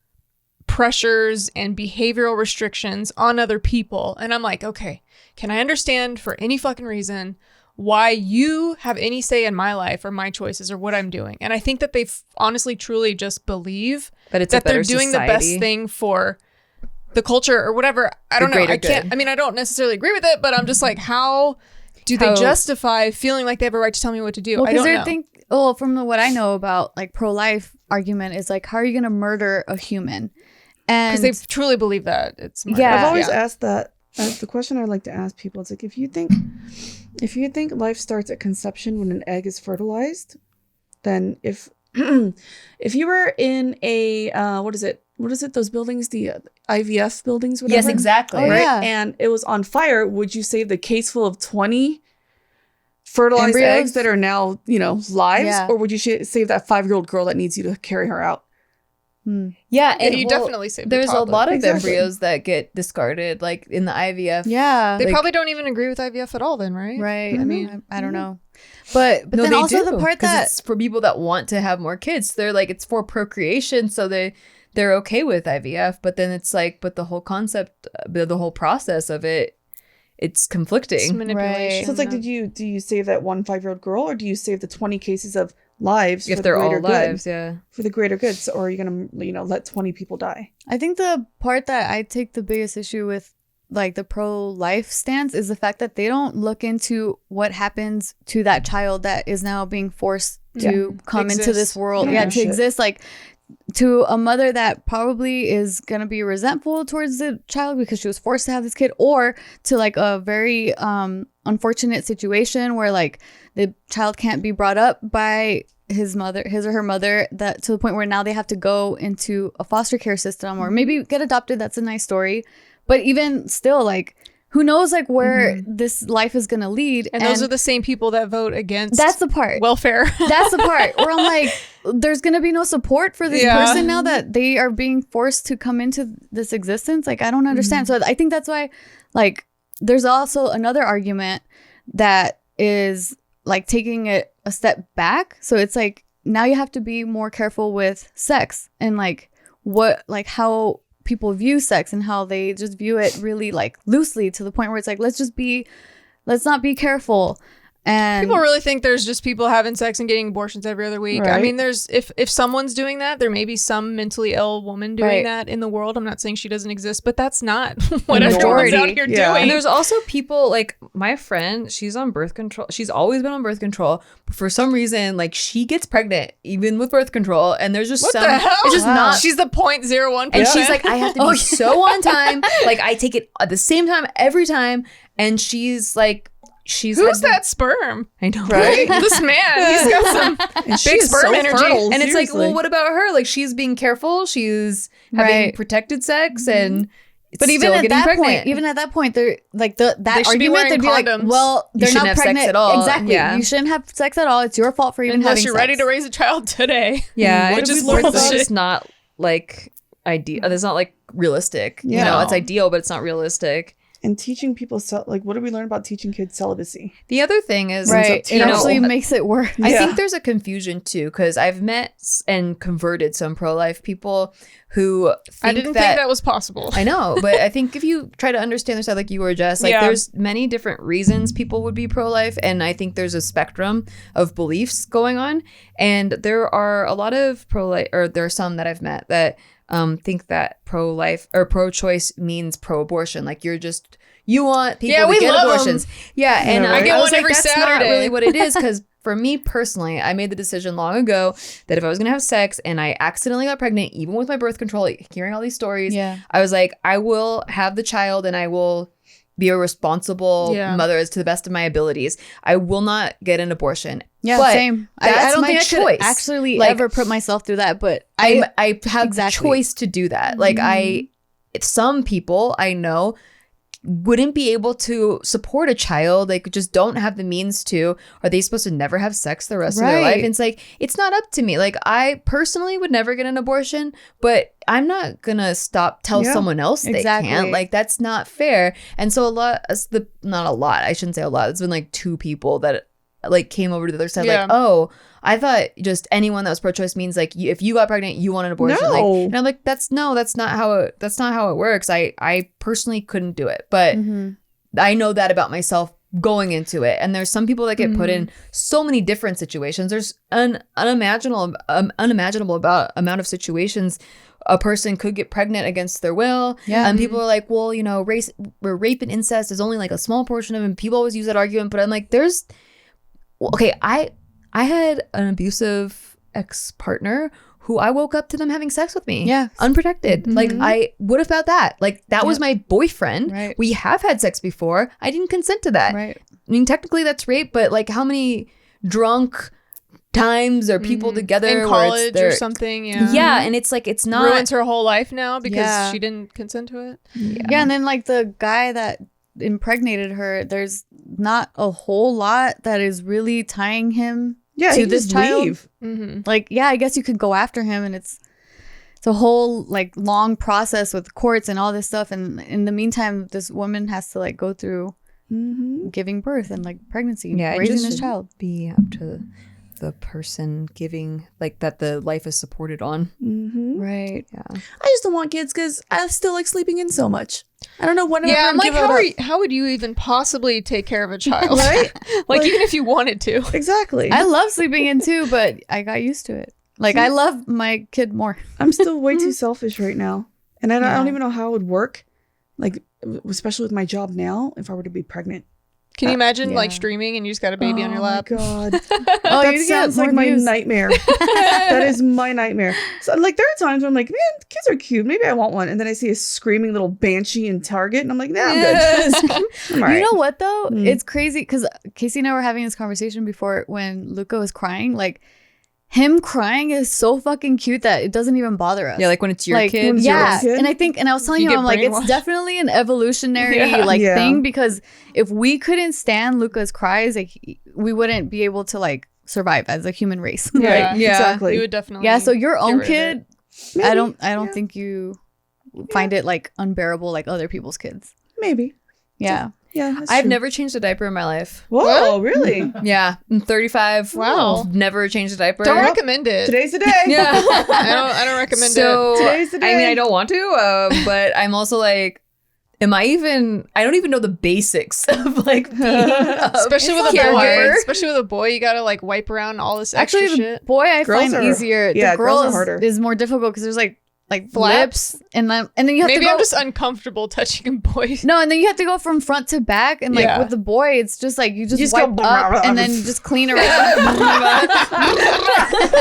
pressures and behavioral restrictions on other people. And I'm like, okay, can I understand for any fucking reason why you have any say in my life or my choices or what I'm doing? And I think that they honestly, truly just believe But it's that a better they're doing society. the best thing for the culture or whatever. I don't know. greater I can't, good. I mean, I don't necessarily agree with it, but I'm just like, how do they How- justify feeling like they have a right to tell me what to do? Well, I because don't know. from what I know about like pro-life argument is like, how are you gonna murder a human? And Because they truly believe that it's murder. Yeah. I've always asked that. The question I like to ask people is like, if you think life starts at conception when an egg is fertilized, then if you were in a what is it those buildings, the IVF buildings, whatever, Yes, exactly. Oh, right? yeah. And it was on fire, would you save the case full of 20 fertilized Embryos? eggs that are now lives, Yeah. or would you save that 5-year-old girl that needs you to carry her out? Yeah, and You definitely save the there's a toddler. lot of Exactly. embryos that get discarded, like in the IVF. yeah, They like- probably don't even agree with IVF at all then, right? right. I mean, I don't know, but No, then they also do, the part 'cause that it's for people that want to have more kids. They're like, it's for procreation, so they're okay with IVF. But then it's like, but the whole concept, the whole process of it, it's it's conflicting. manipulation. So it's like, do you save that one 5-year-old girl, or do you save the 20 cases of lives If for they're the all greater lives, good? yeah. For the greater good, so, or are you gonna let 20 people die? I think the part that I take the biggest issue with like the pro-life stance is the fact that they don't look into what happens to that child that is now being forced to come into this Exist. world. Yeah, To shit. exist, like to a mother that probably is gonna be resentful towards the child because she was forced to have this kid, or to like a very unfortunate situation where like the child can't be brought up by his or her mother, that to the point where now they have to go into a foster care system or maybe get adopted. That's a nice story, but even still, like who knows like where this life is gonna lead. and those are the same people that vote against that's the part welfare. that's the part where I'm like, there's gonna be no support for this Yeah. person now that they are being forced to come into this existence. Like I don't understand. So I think that's why like there's also another argument that is like taking it a step back. So it's like now you have to be more careful with sex and like how people view sex and how they just view it really like loosely to the point where it's like let's not be careful. And people really think there's just people having sex and getting abortions every other week. Right. I mean, there's if someone's doing that, there may be some mentally ill woman doing that in the world. I'm not saying she doesn't exist, but that's not what everyone's out here doing. And there's also people like my friend, she's on birth control. She's always been on birth control. But for some reason, like she gets pregnant even with birth control. And there's just what some, the hell? it's just not. She's the 0.01%. And she's like, I have to be so on time. Like I take it at the same time every time. And she's like, who's that sperm? I know, right? This man, he's got some big sperm energy. fertile, and it's like, seriously. well, what about her? Like she's being careful. She's having protected sex and but even still at getting that pregnant. point, they're like that They should be argument. wearing They'd be like, condoms. well, they're shouldn't not have sex pregnant at all. Exactly. Yeah. You shouldn't have sex at all. It's your fault for even Unless having you're sex. ready to raise a child today. Yeah, Which it's is just it's not like ideal. It's not like realistic. You know, it's ideal, but it's not realistic. And teaching people, like, what do we learn about teaching kids celibacy? The other thing is, Right. It actually makes it worse. I think there's a confusion too, because I've met and converted some pro-life people who I didn't think that was possible. I know, but I think if you try to understand their side like you were, Jess, like there's many different reasons people would be pro-life, and I think there's a spectrum of beliefs going on, and there are a lot of pro-life, or there are some that I've met that think that pro-life or pro-choice means pro-abortion. Like you want people to get abortions. Yeah, and I get was one like, every that's Saturday. not really what it is, because for me personally, I made the decision long ago that if I was going to have sex and I accidentally got pregnant, even with my birth control, hearing all these stories, I was like, I will have the child and I will be a responsible mother as to the best of my abilities. I will not get an abortion. Yeah, but same. That's I don't my think choice. I could actually like, ever put myself through that, but I have the choice to do that. Like some people I know wouldn't be able to support a child. They just don't have the means to. Are they supposed to never have sex the rest of their life? And it's like, it's not up to me. Like I personally would never get an abortion, but I'm not gonna tell someone else they can't. Like that's not fair. And so not a lot, I shouldn't say a lot. It's been like 2 people that like came over to the other side like, oh, I thought just anyone that was pro-choice means like if you got pregnant, you want an abortion. No. Like, and I'm like, that's not how it works. I personally couldn't do it, but I know that about myself going into it. And there's some people that get put in so many different situations. There's an unimaginable amount of situations a person could get pregnant against their will. Yeah. And people are like, well, you know, rape and incest is only like a small portion of it. And people always use that argument, but I'm like, I had an abusive ex-partner who I woke up to them having sex with me. Yeah. Unprotected. Like, what about that? Like, that was my boyfriend. Right. We have had sex before. I didn't consent to that. Right. I mean, technically that's rape, but like how many drunk times or people together in college or something? Yeah. And it's like, it's not. Ruins her whole life now because she didn't consent to it. Yeah. And then like the guy that impregnated her, there's not a whole lot that is really tying him to this child. Like, yeah, I guess you could go after him, and it's a whole like long process with courts and all this stuff. And in the meantime, this woman has to like go through giving birth and like pregnancy, raising this child. Be up to the person giving, like, that the life is supported on. Right. Yeah. I just don't want kids because I still like sleeping in so much. I don't know what. Yeah, I'm like, how would you even possibly take care of a child? Right? Like even if you wanted to. Exactly. I love sleeping in too, but I got used to it. Like I love my kid more. I'm still way too selfish right now, and I don't even know how it would work. Like, especially with my job now, if I were to be pregnant. Can you imagine like streaming and you just got a baby on your lap? Oh my god. That sounds like my nightmare. That is my nightmare. So like there are times where I'm like, man, kids are cute. Maybe I want one. And then I see a screaming little banshee in Target and I'm like, nah, I'm good. I'm all right. You know what though? It's crazy because Casey and I were having this conversation before when Luca was crying. Like him crying is so fucking cute that it doesn't even bother us. Yeah, like when it's your kid. Yeah, and I was telling him, I'm like, it's definitely an evolutionary thing, because if we couldn't stand Luca's cries, like we wouldn't be able to like survive as a human race. Yeah, right? Exactly. You would definitely. Yeah, so your own kid, Maybe. I don't think you find it like unbearable like other people's kids. Maybe. Yeah. Yeah, that's I've true. never changed a diaper in my life. Whoa, really? Yeah, I'm 35. Wow. Never changed a diaper. Don't recommend it. Today's the day. Yeah. I don't recommend So, it. Today's the I mean, day. I don't want to, but I'm also like, I don't even know the basics of like being Especially with a caregiver. boy. Especially with a boy, you gotta like wipe around all this extra Actually, the shit. boy I Girls find are- easier. yeah, The girls girl are harder. is more difficult because there's like Flaps? flaps and then you have Maybe to go. I'm just uncomfortable touching a boy. No, and then you have to go from front to back, and like Yeah. with the boy, it's just like you just just wipe go up and then you just clean around.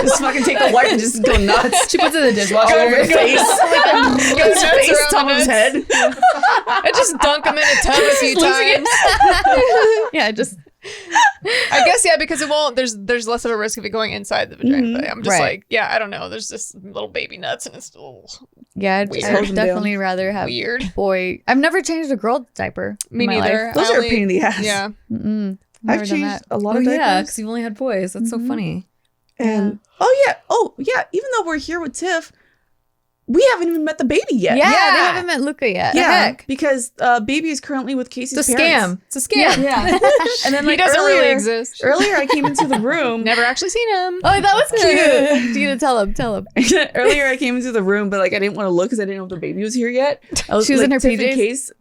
Just fucking take a wipe and just go nuts. She puts it in the dishwasher. Go over his face. Go his nuts face, around top the of his nuts. head. I just dunk him in a tub a few times. Yeah, just I guess because it won't. There's less of a risk of it going inside the vagina. But I'm just Right. like, I don't know. There's just little baby nuts and it's still I'd Weird. Hose 'em definitely rather have weird. boy. I've never changed a girl diaper. Me in my neither. life. Those I are a only- pain in the ass. Yeah. Mm-mm. I've Never done changed that. a lot Oh of yeah, diapers. because you've only had boys. That's so funny. And oh yeah, even though we're here with Tiff, we haven't even met the baby yet. Yeah, Yeah. they haven't met Luca yet. Yeah, heck? because baby is currently with Casey's It's a parents. scam. It's a scam. Yeah. And then He like doesn't earlier, really exist. Earlier I came into the room. Never actually seen him. Oh, that was cute. Gina, tell him. Earlier I came into the room, but like I didn't want to look because I didn't know if the baby was here yet. I was She was like, in her Tiff PJs?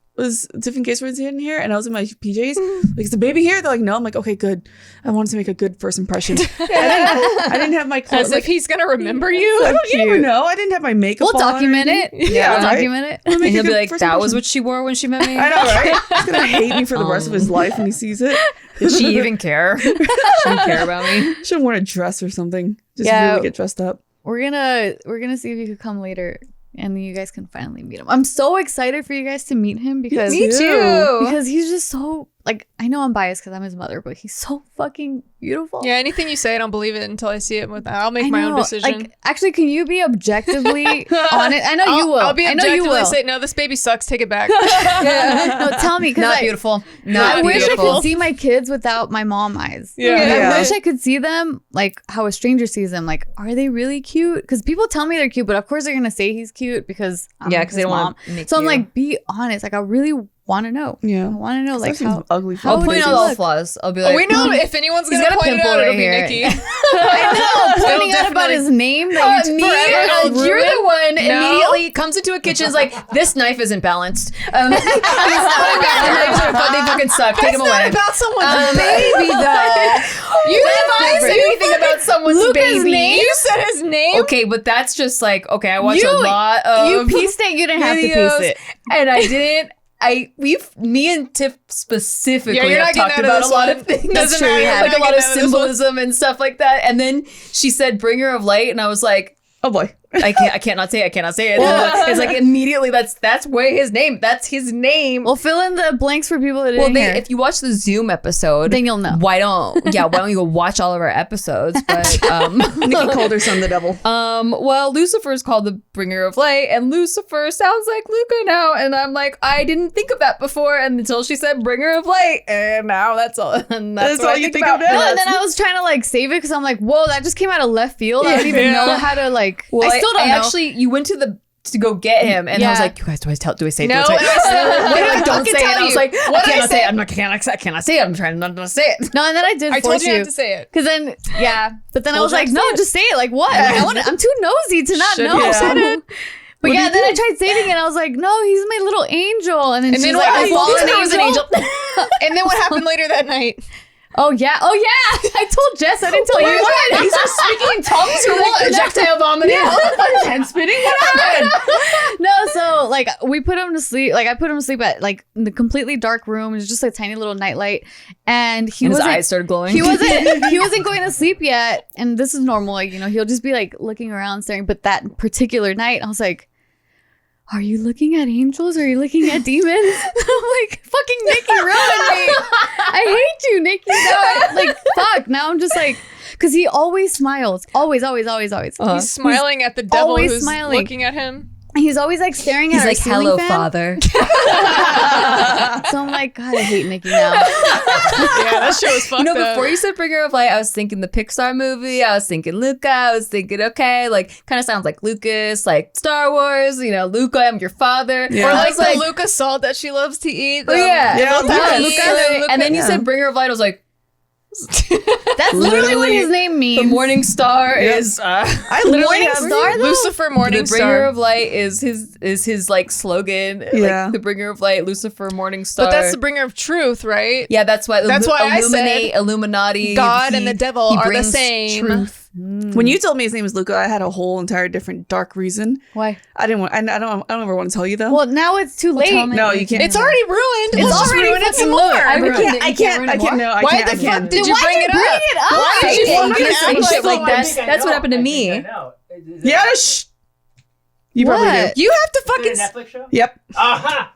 Tiff and Case was in here, and I was in my PJs. Like, is the baby here? They're like, no. I'm like, okay, good. I wanted to make a good first impression. I didn't have my clothes. As if he's gonna remember you. I don't, you never know. I didn't have my makeup. We'll on or document anything. it. Yeah, We'll right? document it. We'll make And a he'll be good like, first that was impression. what she wore when she met me. I know, right? He's gonna hate me for the rest of his life when he sees it. Did she even care? She didn't care about me. Should have worn a dress or something. Just Yeah. really get dressed up. We're gonna see if you could come later, and then you guys can finally meet him. I'm so excited for you guys to meet him because Me too. because he's just so like, I know I'm biased because I'm his mother, but he's so fucking beautiful. Yeah, anything you say, I don't believe it until I see it. I'll make I my own know. decision. Like, actually, can you be objectively honest? I know you will. I'll be I know you objectively will. say, no, this baby sucks. Take it back. No, tell me because Not beautiful. Not I wish I beautiful. could see my kids without my mom eyes. Yeah. Like, Yeah. I wish I could see them like how a stranger sees them. Like, are they really cute? Because people tell me they're cute, but of course they're gonna say he's cute because I'm Yeah, because they his don't mom. want to make So I'm you- like, be honest. Like, I really want to know. Yeah. I want to know like Especially how. ugly. how I'll would point they out all the look? flaws. I'll be like, we know if anyone's He's gonna got a point it pimple out, it'll right be here. Nikki. I know. Pointing It'll out about definitely- his name that you me, forever you're the one No. immediately comes into a kitchen is like, this knife isn't balanced. They fucking suck. Take them It's not away. about someone's baby, though. You didn't say anything about someone's Luca's baby. name? You said his name. Okay, but that's just like, okay, I watch You- a lot of You pieced it. You didn't have to videos, piece it. and I didn't. Me and Tiff specifically Yeah, you're have not talked getting out about of a lot this of one. things. That's true, we have. Like a Not lot of getting out of this one. symbolism and stuff like that. And then she said "bringer of light," and I was like, Oh boy. I cannot say it. It's like immediately that's way his name. That's his name. We'll fill in the blanks for people that didn't hear. If you watch the Zoom episode, Then you'll know. Why don't you go watch all of our episodes? But Nikki called her son the devil. well, Lucifer is called the bringer of light, and Lucifer sounds like Luca now, and I'm like, I didn't think of that before, and until she said bringer of light, and now that's all. And that's what all I you think about. of now? No, and then I was trying to like save it because I'm like, whoa, that just came out of left field. I don't even know how to like. Well, I still don't know. Actually, you went to go get him, and I was Yeah. like, you guys, do I say it? No, do I and say I said, They're like, I don't can say it. tell I was you. like, What I did I cannot say say? it. I cannot say it. I'm trying not to say it. No, and then I did I force told you not to say it. Because then, but then I Told was you like, not to no, say it. just say it. Like, what? Like, I'm too nosy to not Shouldn't know. have said it. But What yeah, did then you I tried saving it. And I was like, no, he's my little angel. And then And she's then like, what? a fallen Lucifer was an angel. And then what happened later that night? Oh yeah. I told Jess. I didn't tell you. He's just speaking in tongues or what? Projectile vomiting. Hand spitting? What happened? No, so like we put him to sleep. Like I put him to sleep at like in the completely dark room. It was just a tiny little nightlight, and he And his wasn't. eyes started glowing. He wasn't going to sleep yet, and this is normal. Like he'll just be like looking around, staring. But that particular night, I was like, "Are you looking at angels? Or are you looking at demons?" I'm like, "Fucking Nikki ruined me. I hate you, Nikki." Like, fuck. Now I'm just like, because he always smiles, always. He's smiling at the devil Always who's smiling. looking at him. He's always like staring at He's our like, ceiling hello, fan. father. So I'm like, God, I hate Nikki now. Yeah, that show was fucked You know, up. before you said Bringer of Light, I was thinking the Pixar movie. I was thinking Luca. I was thinking, okay, like, kind of sounds like Lucas, like Star Wars, you know, Luca, I'm your father. Yeah. Or I like was the Luca salt that she loves to eat. oh, yeah. Yeah, Luca. And then you yeah. said Bringer of Light. I was like, That's literally what his name means. the Morning Star is I literally Morning have Star, though? Lucifer Morning the Bringer Star. of Light is his like slogan. Yeah. Like the Bringer of Light, Lucifer Morning Star. But that's the bringer of truth, right? yeah, that's why. That's why I Illuminate, said Illuminati, God and the devil he are the brings same. Truth. When you told me his name was Luca, I had a whole entire different dark reason. Why? I didn't want. I don't ever want to tell you though. Well, now it's too late. tell me. no, you can't. It's already ruined. It's Let's just already ruin it some fucking more. ruined. I can't. No, I Why can't. the I fuck can't. did you Why'd bring you it bring up? it up? Why did you Yeah, fucking you say act shit like so that. much? That's what happened to me. Yeah. Shh. You probably What? do. You have to Is it fucking. a Netflix show? Yep. Aha!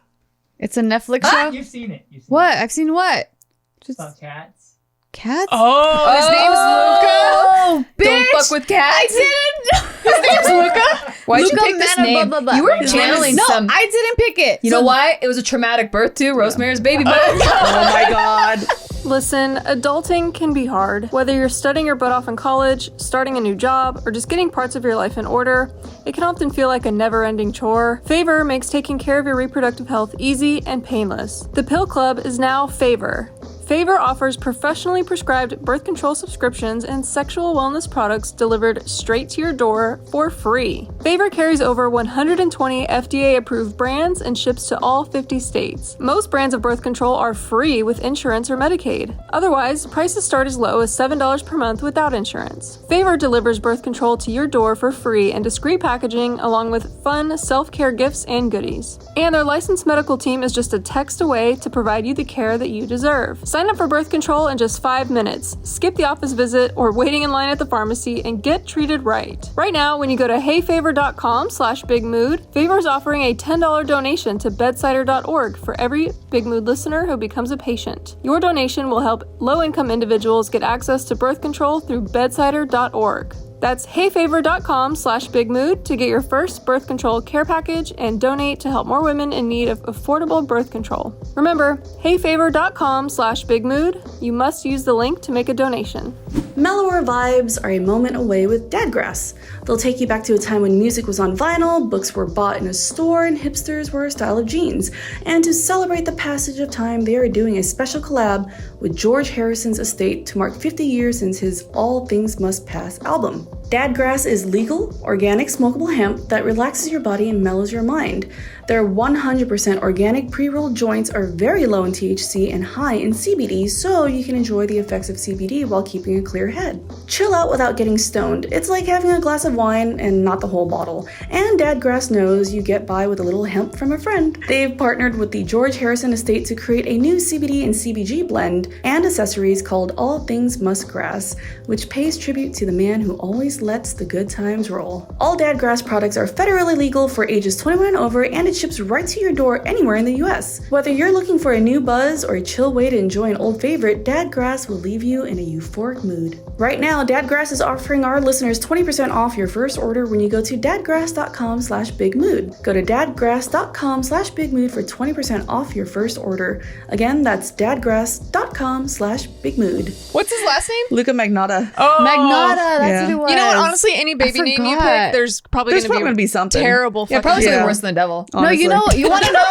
It's a Netflix show. You've seen it. You've seen What? It. I've seen what? It's Just about cats. cats. Oh, his name's Oh, bitch! Don't fuck with cats. I didn't. Luca. His name's Luca. Why'd Luca you pick this Mana, name? blah, blah, blah. You were His channeling No, some. I didn't pick it. You know why? It was a traumatic birth too. Rosemary's Baby. But Oh my god. Listen, adulting can be hard. Whether you're studying your butt off in college, starting a new job, or just getting parts of your life in order, it can often feel like a never-ending chore. Favor makes taking care of your reproductive health easy and painless. The Pill Club is now Favor. Favor offers professionally prescribed birth control subscriptions and sexual wellness products delivered straight to your door for free. Favor carries over 120 FDA-approved brands and ships to all 50 states. Most brands of birth control are free with insurance or Medicaid. Otherwise, prices start as low as $7 per month without insurance. Favor delivers birth control to your door for free in discreet packaging along with fun self-care gifts and goodies. And their licensed medical team is just a text away to provide you the care that you deserve. Sign up for birth control in just 5 minutes. Skip the office visit or waiting in line at the pharmacy and get treated right. Right now, when you go to heyfavor.com/bigmood, Favor is offering a $10 donation to bedsider.org for every Big Mood listener who becomes a patient. Your donation will help low-income individuals get access to birth control through bedsider.org. That's heyfavor.com/bigmood to get your first birth control care package and donate to help more women in need of affordable birth control. Remember, heyfavor.com/bigmood. You must use the link to make a donation. Mellower vibes are a moment away with Dadgrass. They'll take you back to a time when music was on vinyl, books were bought in a store, and hipsters were a style of jeans. And to celebrate the passage of time, they are doing a special collab with George Harrison's estate to mark 50 years since his All Things Must Pass album. Dadgrass is legal, organic, smokable hemp that relaxes your body and mellows your mind. Their 100% organic pre-rolled joints are very low in THC and high in CBD, so you can enjoy the effects of CBD while keeping a clear head. Chill out without getting stoned. It's like having a glass of wine and not the whole bottle. And Dadgrass knows you get by with a little hemp from a friend. They've partnered with the George Harrison estate to create a new CBD and CBG blend and accessories called All Things Must Grass, which pays tribute to the man who always lets the good times roll. All Dadgrass products are federally legal for ages 21 and over, and it ships right to your door anywhere in the US. Whether you're looking for a new buzz or a chill way to enjoy an old favorite, Dadgrass will leave you in a euphoric mood. Right now, Dadgrass is offering our listeners 20% off your first order when you go to dadgrass.com/bigmood. Go to dadgrass.com/bigmood for 20% off your first order. Again, that's dadgrass.com/bigmood. What's his last name? Luca Magnotta. Oh, Magnata, that's Yeah. what it was. You know what? Honestly, any baby name you forgot. pick, there's probably There's going probably gonna be something. terrible. yeah, Fucking probably something Yeah. worse than the devil. No, you know, you want to know?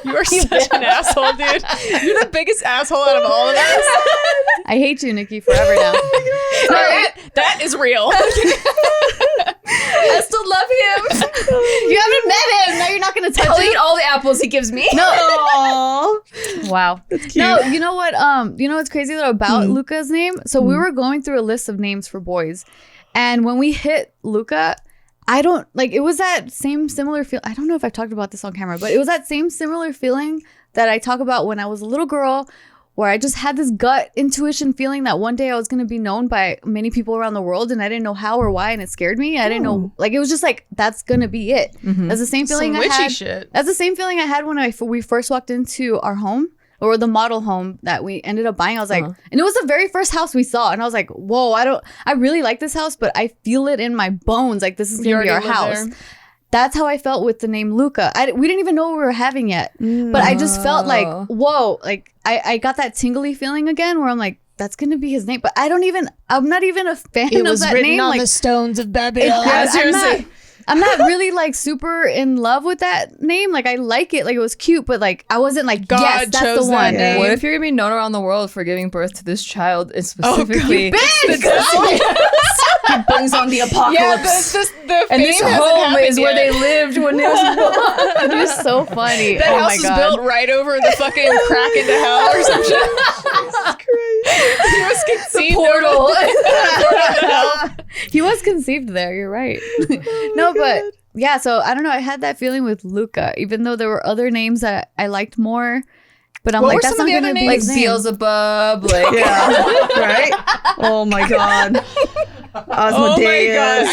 You are such an asshole, dude. You're the biggest asshole out of all of us. I hate you, Nikki, forever now. That is real. I still love him. You haven't met him. Now you're not going to touch I'll him. eat all the apples he gives me. Aww. Wow. No, you know what? You know what's crazy though about Luca's name? So we were going through a list of names for boys, and when we hit Luca, I don't like. It was that same similar feel. I don't know if I've talked about this on camera, but it was that same similar feeling that I talk about when I was a little girl, where I just had this gut intuition feeling that one day I was going to be known by many people around the world, and I didn't know how or why, and it scared me. I didn't know, like, it was just like, that's going to be it. That's the same feeling Some I witchy had. shit. That's the same feeling I had when we first walked into our home, or the model home that we ended up buying. I was like, and it was the very first house we saw, and I was like, whoa, I really like this house, but I feel it in my bones, like this is You going to be our already live house. there. that's how I felt with the name Luca. We didn't even know we were having yet, but I just felt like, whoa, like I got that tingly feeling again where I'm like, that's gonna be his name. But I'm not even a fan of that name. on like, the stones of Babylon. I'm not really like super in love with that name. Like I like it, like it was cute, but like I wasn't like, God yes, that's chose the that one. name. What if you're gonna be known around the world for giving birth to this child and specifically He brings on the apocalypse. and this home is where they lived when it was born. It was so funny. That Oh house my is God. built right over the fucking crack into hell or some shit. He was conceived Portal. He was conceived there. You're right. No, but yeah. So I don't know. I had that feeling with Luca, even though there were other names that I liked more. But I'm What like, were that's some not of the gonna other be Like his name. Beelzebub, like Yeah. Right? Oh my God. Oh my God. Osmodeus.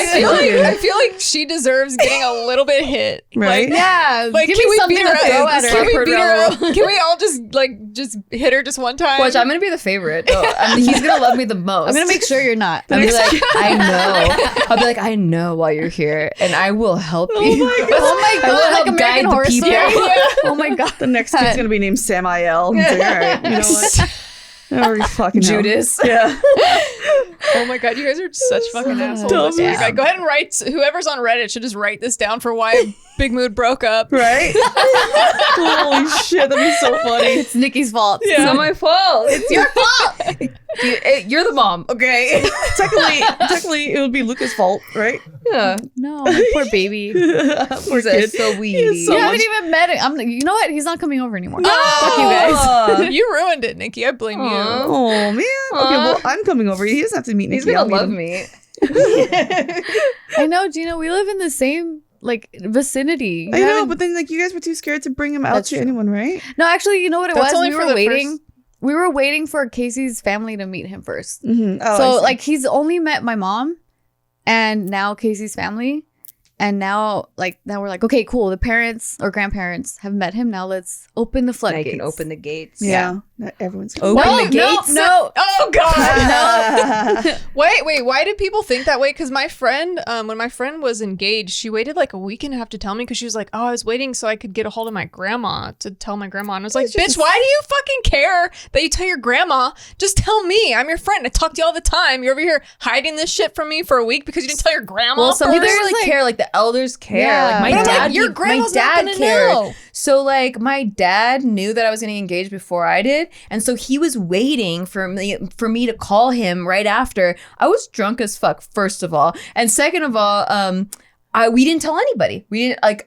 I feel like she deserves getting a little bit hit. Right? Yeah, Like, give can me we something beat to her throw up? at her. Can we beat her up? Slap her Can we all just hit her just one time? Watch, I'm gonna be the favorite. He's gonna love me the most. I'm gonna make sure you're not. I'll be like, I know. I'll be like, I know why you're here, and I will help you. Oh my I will God, help like guide American the Horror people. Story. Oh my God. The next kid's gonna be named Samael. It's like, all right, you know what? Oh, fucking hell. Judas. Yeah. Oh my God, you guys are such fucking assholes. dumb. this week. Like, go ahead and write. Whoever's on Reddit should just write this down for why Big Mood broke up. Right? Holy shit, that'd be so funny. It's Nikki's fault. It's not my fault. It's your fault. You're the mom. Okay. Technically, it would be Luca's fault, right? Yeah. No, my poor baby. Poor He's kid. so He weedy. is so You much- haven't even met him. You know what? He's not coming over anymore. No! Fuck you guys. You ruined it, Nikki. I blame you. Oh man. Okay, well, I'm coming over. He doesn't have to meet Nikki. He's gonna I'll meet love him. me. I know, Gina. We live in the same like vicinity. You I know, haven't- but then like you guys were too scared to bring him out That's to true. anyone, right? no, actually, you know what it That's was? only We for were the waiting. first- We were waiting for Casey's family to meet him first. Mm-hmm. Oh, I So see. like he's only met my mom, and now Casey's family, and now we're like, okay, cool. The parents or grandparents have met him. Now let's open the I floodgates. can open the gates. yeah, not everyone's Open No, the gates. No, Oh God. no. Wait, why did people think that way? Because my friend, when my friend was engaged, she waited like a week and a half to tell me because she was like, oh, I was waiting so I could get a hold of my grandma to tell my grandma. And I was like, bitch, why do you fucking care that you tell your grandma? Just tell me. I'm your friend. I talk to you all the time. You're over here hiding this shit from me for a week because you didn't tell your grandma. Well, some people there's, really like- care. Like the elders care. Yeah. Like my But I'm dad. like, your grandma's not gonna cared. know. So like my dad knew that I was getting engaged before I did, and so he was waiting for me to call him right after. I was drunk as fuck, first of all, and second of all, we didn't tell anybody. We didn't like.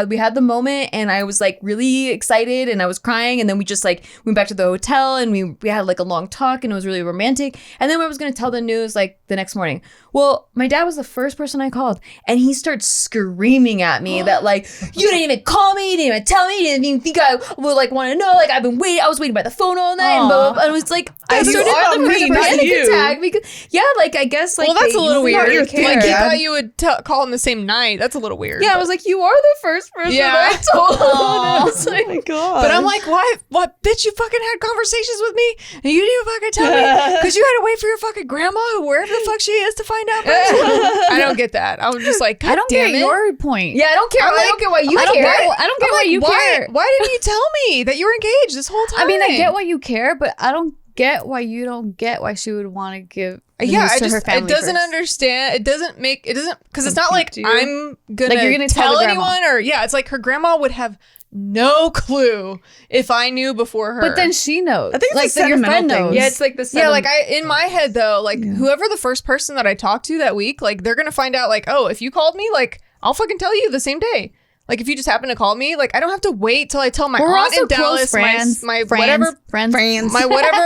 We had the moment, and I was like really excited, and I was crying, and then we just like went back to the hotel, and we had like a long talk, and it was really romantic. And then I was gonna tell the news like the next morning. Well, my dad was the first person I called, and he starts screaming at me that like, you didn't even call me, you didn't even tell me, you didn't even think I would like want to know. Like I was waiting by the phone all night, and blah, blah, blah. And it was like I You started are the panic person, you. attack because like I guess like Well, that's they a little really weird. really Thing, care. Like, you Dad. thought you would call him the same night. That's a little weird. Yeah, I was like, you are the first person Yeah. I told. And it's Oh like, my god. But I'm like, why? What, bitch? You fucking had conversations with me, and you didn't fucking tell me because you had to wait for your fucking grandma, wherever the fuck she is, to find out. I don't get that. I'm just like, God I don't damn get it. your point. yeah, I don't care. I'm I like, don't get why you I don't care. get. I don't get I'm why like, you why? care. Why didn't you tell me that you were engaged this whole time? I mean, I get why you care, but I don't get why you don't get why she would want to give. The Yeah, news I to her just family it doesn't first. understand. It doesn't because it's not like you. I'm gonna, Like, you're gonna tell tell the grandma. anyone or it's like her grandma would have no clue if I knew before her. But then she knows. I think it's like a that your friend sentimental knows. thing. Yeah, it's like the yeah, like in my head though, like whoever the first person that I talked to that week, like they're gonna find out like, oh, if you called me, like I'll fucking tell you the same day. Like if you just happen to call me, like I don't have to wait till I tell my We're aunt also in Dallas, close friends. my friends, whatever, friends. my whatever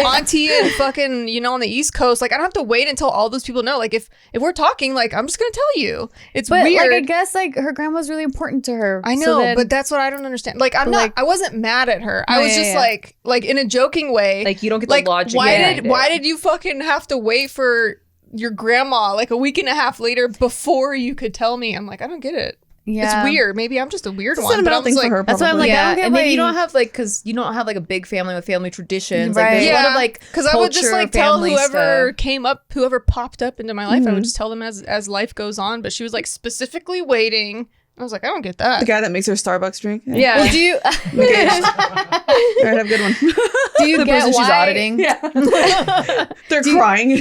auntie and fucking on the East Coast. Like I don't have to wait until all those people know. Like if we're talking, like I'm just gonna tell you. It's But weird. like I guess like her grandma's really important to her. I know, So then- but that's what I don't understand. Like I'm But, not. like- I wasn't mad at her. I No, was yeah, just yeah. like in a joking way. like you don't get Like the logic. why did you fucking have to wait for your grandma like a week and a half later before you could tell me? I'm like, I don't get it. yeah. It's weird. Maybe I'm just a weird It's a one. But I sentimental was thing like, for her. That's why I'm probably. like, I Yeah, don't get and why then you you- don't have like because you don't have like a big family with family traditions. Like there's a yeah, lot of like because I would just culture, like tell family whoever stuff. whoever popped up into my life. I would just tell them as life goes on. But she was like specifically waiting I was like, I don't get The that. guy that makes her Starbucks drink. Yeah. Well, do you Engaged. All right, have a good one. do you The get person she's why? auditing. They're crying.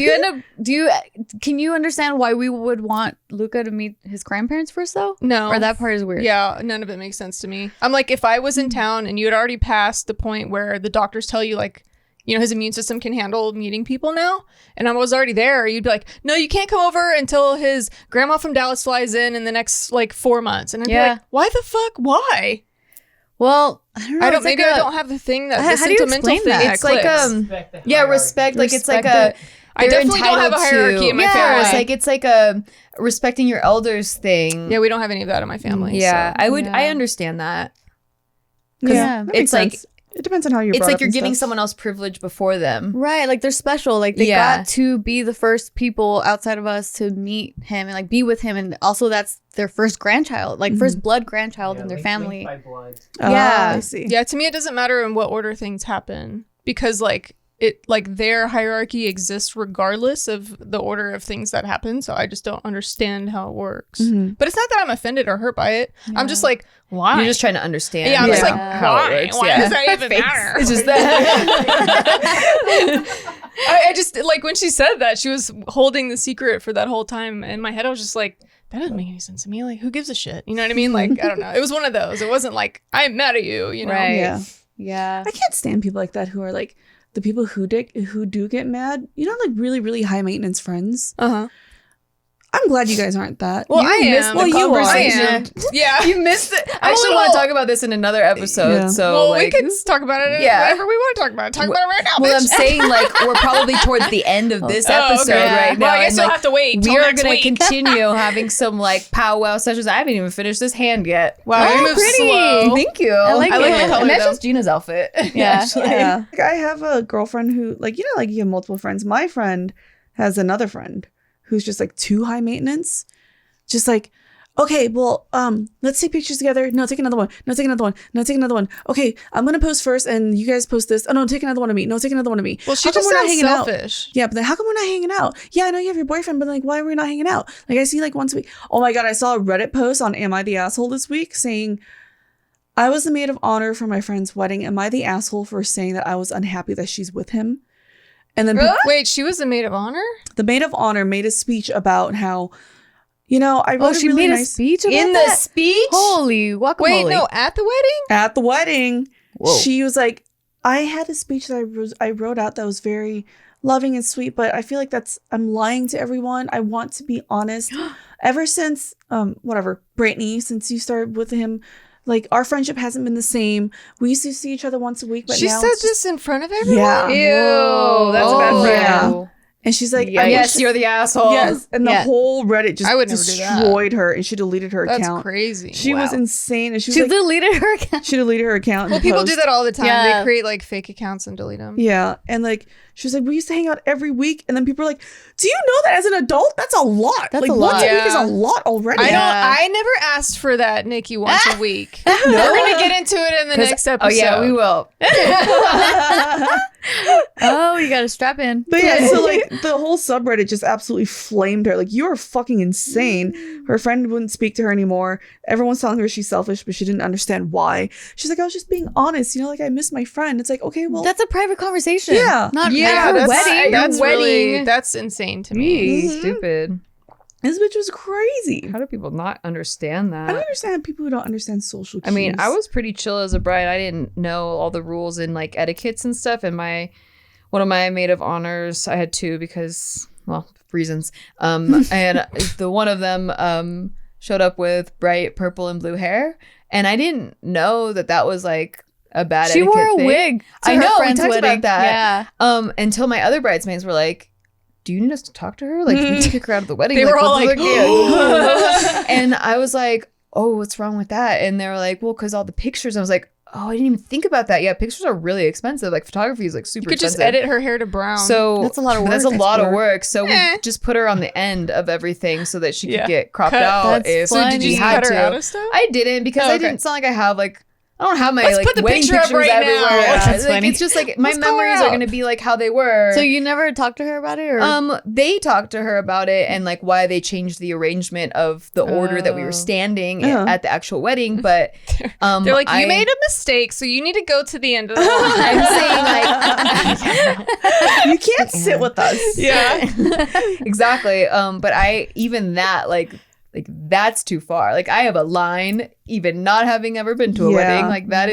Can you understand why we would want Luca to meet his grandparents first though? No. Or that part is weird. Yeah, none of it makes sense to me. I'm like, if I was in town and you had already passed the point where the doctors tell you, like, you know, his immune system can handle meeting people now, and I was already there, you'd be like, no, you can't come over until his grandma from Dallas flies in the next, like, 4 months. And I'd be like, why the fuck? Why? Well, I don't know. I don't. it's like Maybe I don't have the thing that the How do you sentimental explain thing. that? It's like clicks. respect. Like it's like Respect a. I they're definitely don't have a entitled hierarchy to- in my yeah, family. it's like it's like a respecting your elders thing. Yeah, we don't have any of that in my family. Yeah, so. I would. Yeah. I understand that. Yeah. that makes It's like sense. It depends on how you're it's brought like up you're and giving stuff. someone else privilege before them. Right, like they're special. Like they Yeah. got to be the first people outside of us to meet him and like be with him, and also that's their first grandchild, like first blood grandchild in their family. By blood. Yeah. I see. Yeah, to me, it doesn't matter in what order things happen because, like, their hierarchy exists regardless of the order of things that happen. So I just don't understand how it works. But it's not that I'm offended or hurt by it. I'm just like, why? You're just trying to understand. yeah, I'm just like, how why? it works. Why Yeah. does that even matter? It's just that. I just like when she said that she was holding the secret for that whole time. In my head, I was just like, that doesn't make any sense to me. Like, who gives a shit? You know what I mean? Like, I don't know. It was one of those. It wasn't like I'm mad at you. You know? Right. Yeah. Yeah. I can't stand people like that who are like the people who do get mad. You know, like really, really high maintenance friends. Uh huh. I'm glad you guys aren't that. Well, You I missed am. the Well, you are. conversation. Yeah. You missed it. I I'm a actually want to little- talk about this in another episode. Yeah. So Well, like, we could talk about it. Yeah. Whatever we want to talk about it. Talk about it right now. well, bitch. I'm saying like we're probably towards the end of this episode right now. Well, I guess and, you'll like, have to wait. we till are next going week. to continue having some like powwow sessions. I haven't even finished this hand yet. Wow, you move slow. Thank you. I like I like it. the color. And that's though. just Gina's outfit. Yeah. actually. Yeah. Like, I have a girlfriend who, like, you know, like you have multiple friends. My friend has another friend who's just like too high maintenance. Just like, okay, well, let's take pictures together. No, take another one. No, take another one. No, take another one. Okay, I'm gonna post first, and you guys post this. Oh no, take another one of me. No, take another one of me. Well, she How come just we're not sounds hanging out? selfish. Yeah, but then how come we're not hanging out? Yeah, I know you have your boyfriend, but like, why are we not hanging out? Like, I see like once a week. Oh my god, I saw a Reddit post on Am I the Asshole this week saying, I was the maid of honor for my friend's wedding. Am I the asshole for saying that I was unhappy that she's with him? And then Wait, she was the maid of honor? the maid of honor made a speech about how, you know, I wrote Oh, she a really made a nice speech about In the that? speech, Holy guacamole. Wait, no, at the wedding? at the wedding. Whoa. She was like, I had a speech that I wrote out that was very loving and sweet, but I feel like I'm lying to everyone. I want to be honest. Ever since Brittany, since you started with him, like our friendship hasn't been the same. We used to see each other once a week, but She now said it's just- this in front of everyone? Yeah. Ew, that's a bad friend. Yeah. And she's like, Yeah, I yes, wish- you're the asshole. Yes, and the Yeah. whole Reddit just I would never do that. destroyed her, and she deleted her That's account. crazy. She was Wow. insane, and she was She like, deleted her account. she deleted her account. Well, and people post. do that all the time. Yeah. They create like fake accounts and delete them. Yeah, and like she was like, we used to hang out every week, and then people are like, do you know that as an adult, that's a lot. That's like a once lot. a week is Yeah. a lot already. I never asked for that, Nikki, once a week. We're gonna get into it in the next episode. Oh yeah, we will. Oh, you got to strap in. But yeah, so like the whole subreddit just absolutely flamed her. Like, you are fucking insane. Her friend wouldn't speak to her anymore. Everyone's telling her she's selfish, but she didn't understand why. She's like, I was just being honest. You know, like I miss my friend. It's like, okay, well, That's a private conversation. Yeah. Not Yeah, at her that's, wedding. that's Your really wedding. that's insane to me. Stupid. this bitch was crazy. How do people not understand I that? don't understand people who don't understand social cues. I mean, I was pretty chill as a bride. I didn't know all the rules and like etiquettes and stuff. And one of my maid of honors, I had two because, well, reasons. And the one of them showed up with bright purple and blue hair, and I didn't know that was like a bad. She wore a thing. wig. To I her know. We friend's talked wedding. about that. Yeah. Until my other bridesmaids were like, do you need us to talk to her? Like, we need to kick her out of the wedding. They were all what's like, the- and I was like, oh, what's wrong with that? And they were like, well, because all the pictures. I was like, oh, I didn't even think about that. Yeah, pictures are really expensive. Like, photography is like super You could just expensive. edit her hair to brown. So That's a lot of That's work. a lot of That's work. So Eh. we just put her on the end of everything so that she could Yeah. get cropped Cut. out That's if funny. did we you had cut her to. out of stuff? I didn't because Oh, I okay. didn't sound like I have like I don't have my Let's like put the wedding picture up pictures right everywhere. now. Yeah, that's Like, funny. it's just like my Let's call her memories are out. gonna be like how they were. So you never talked to her about it, or They talked to her about it and like why they changed the arrangement of the order that we were standing at the actual wedding. But They're like, you I- made a mistake, so you need to go to the end of the line. I'm saying like You can't sit with us. Yeah. exactly. But even that like that's too far. Like I have a line, even not having ever been to a Yeah. wedding. Like that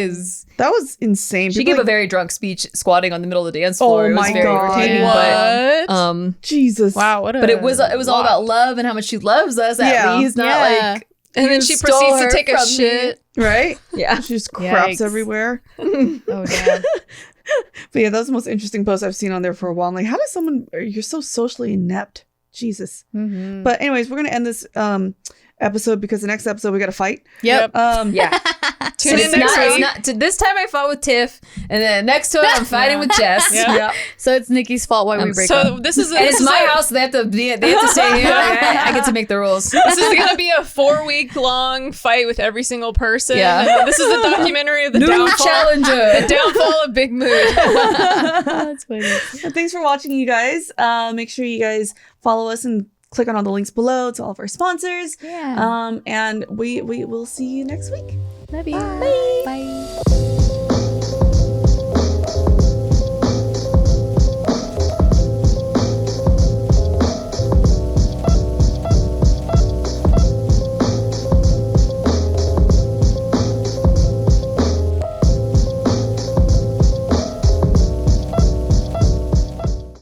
was insane. she People gave a very drunk speech squatting on the middle of the dance floor. Oh It was my very God. irritating. What? But Jesus. Wow, what a but it was all about love and how much she loves us at Yeah. least, not Yeah. like And then you she stole proceeds to her take a from me. shit. Right? Yeah. She just craps Yikes. everywhere. oh damn. But yeah, that was the most interesting post I've seen on there for a while. I'm like, how does someone? You're so socially inept. Jesus. Mm-hmm. But anyways, we're gonna end this episode because the next episode we got to fight. Yep. Yeah. Tune in It's next not, week. it's not, this time I fought with Tiff, and then next time I'm fighting with Jess. Yeah. So it's Nikki's fault why we break up. So this is And it's my house. They have to stay here. I get to make the rules. This is going to be a 4-week long fight with every single person. Yeah. And this is a documentary of the New downfall. challenger. The downfall of Big Mood. That's funny. And thanks for watching, you guys. Make sure you guys follow us and click on all the links below to all of our sponsors. Yeah. And we will see you next week. Love you. Bye. Bye.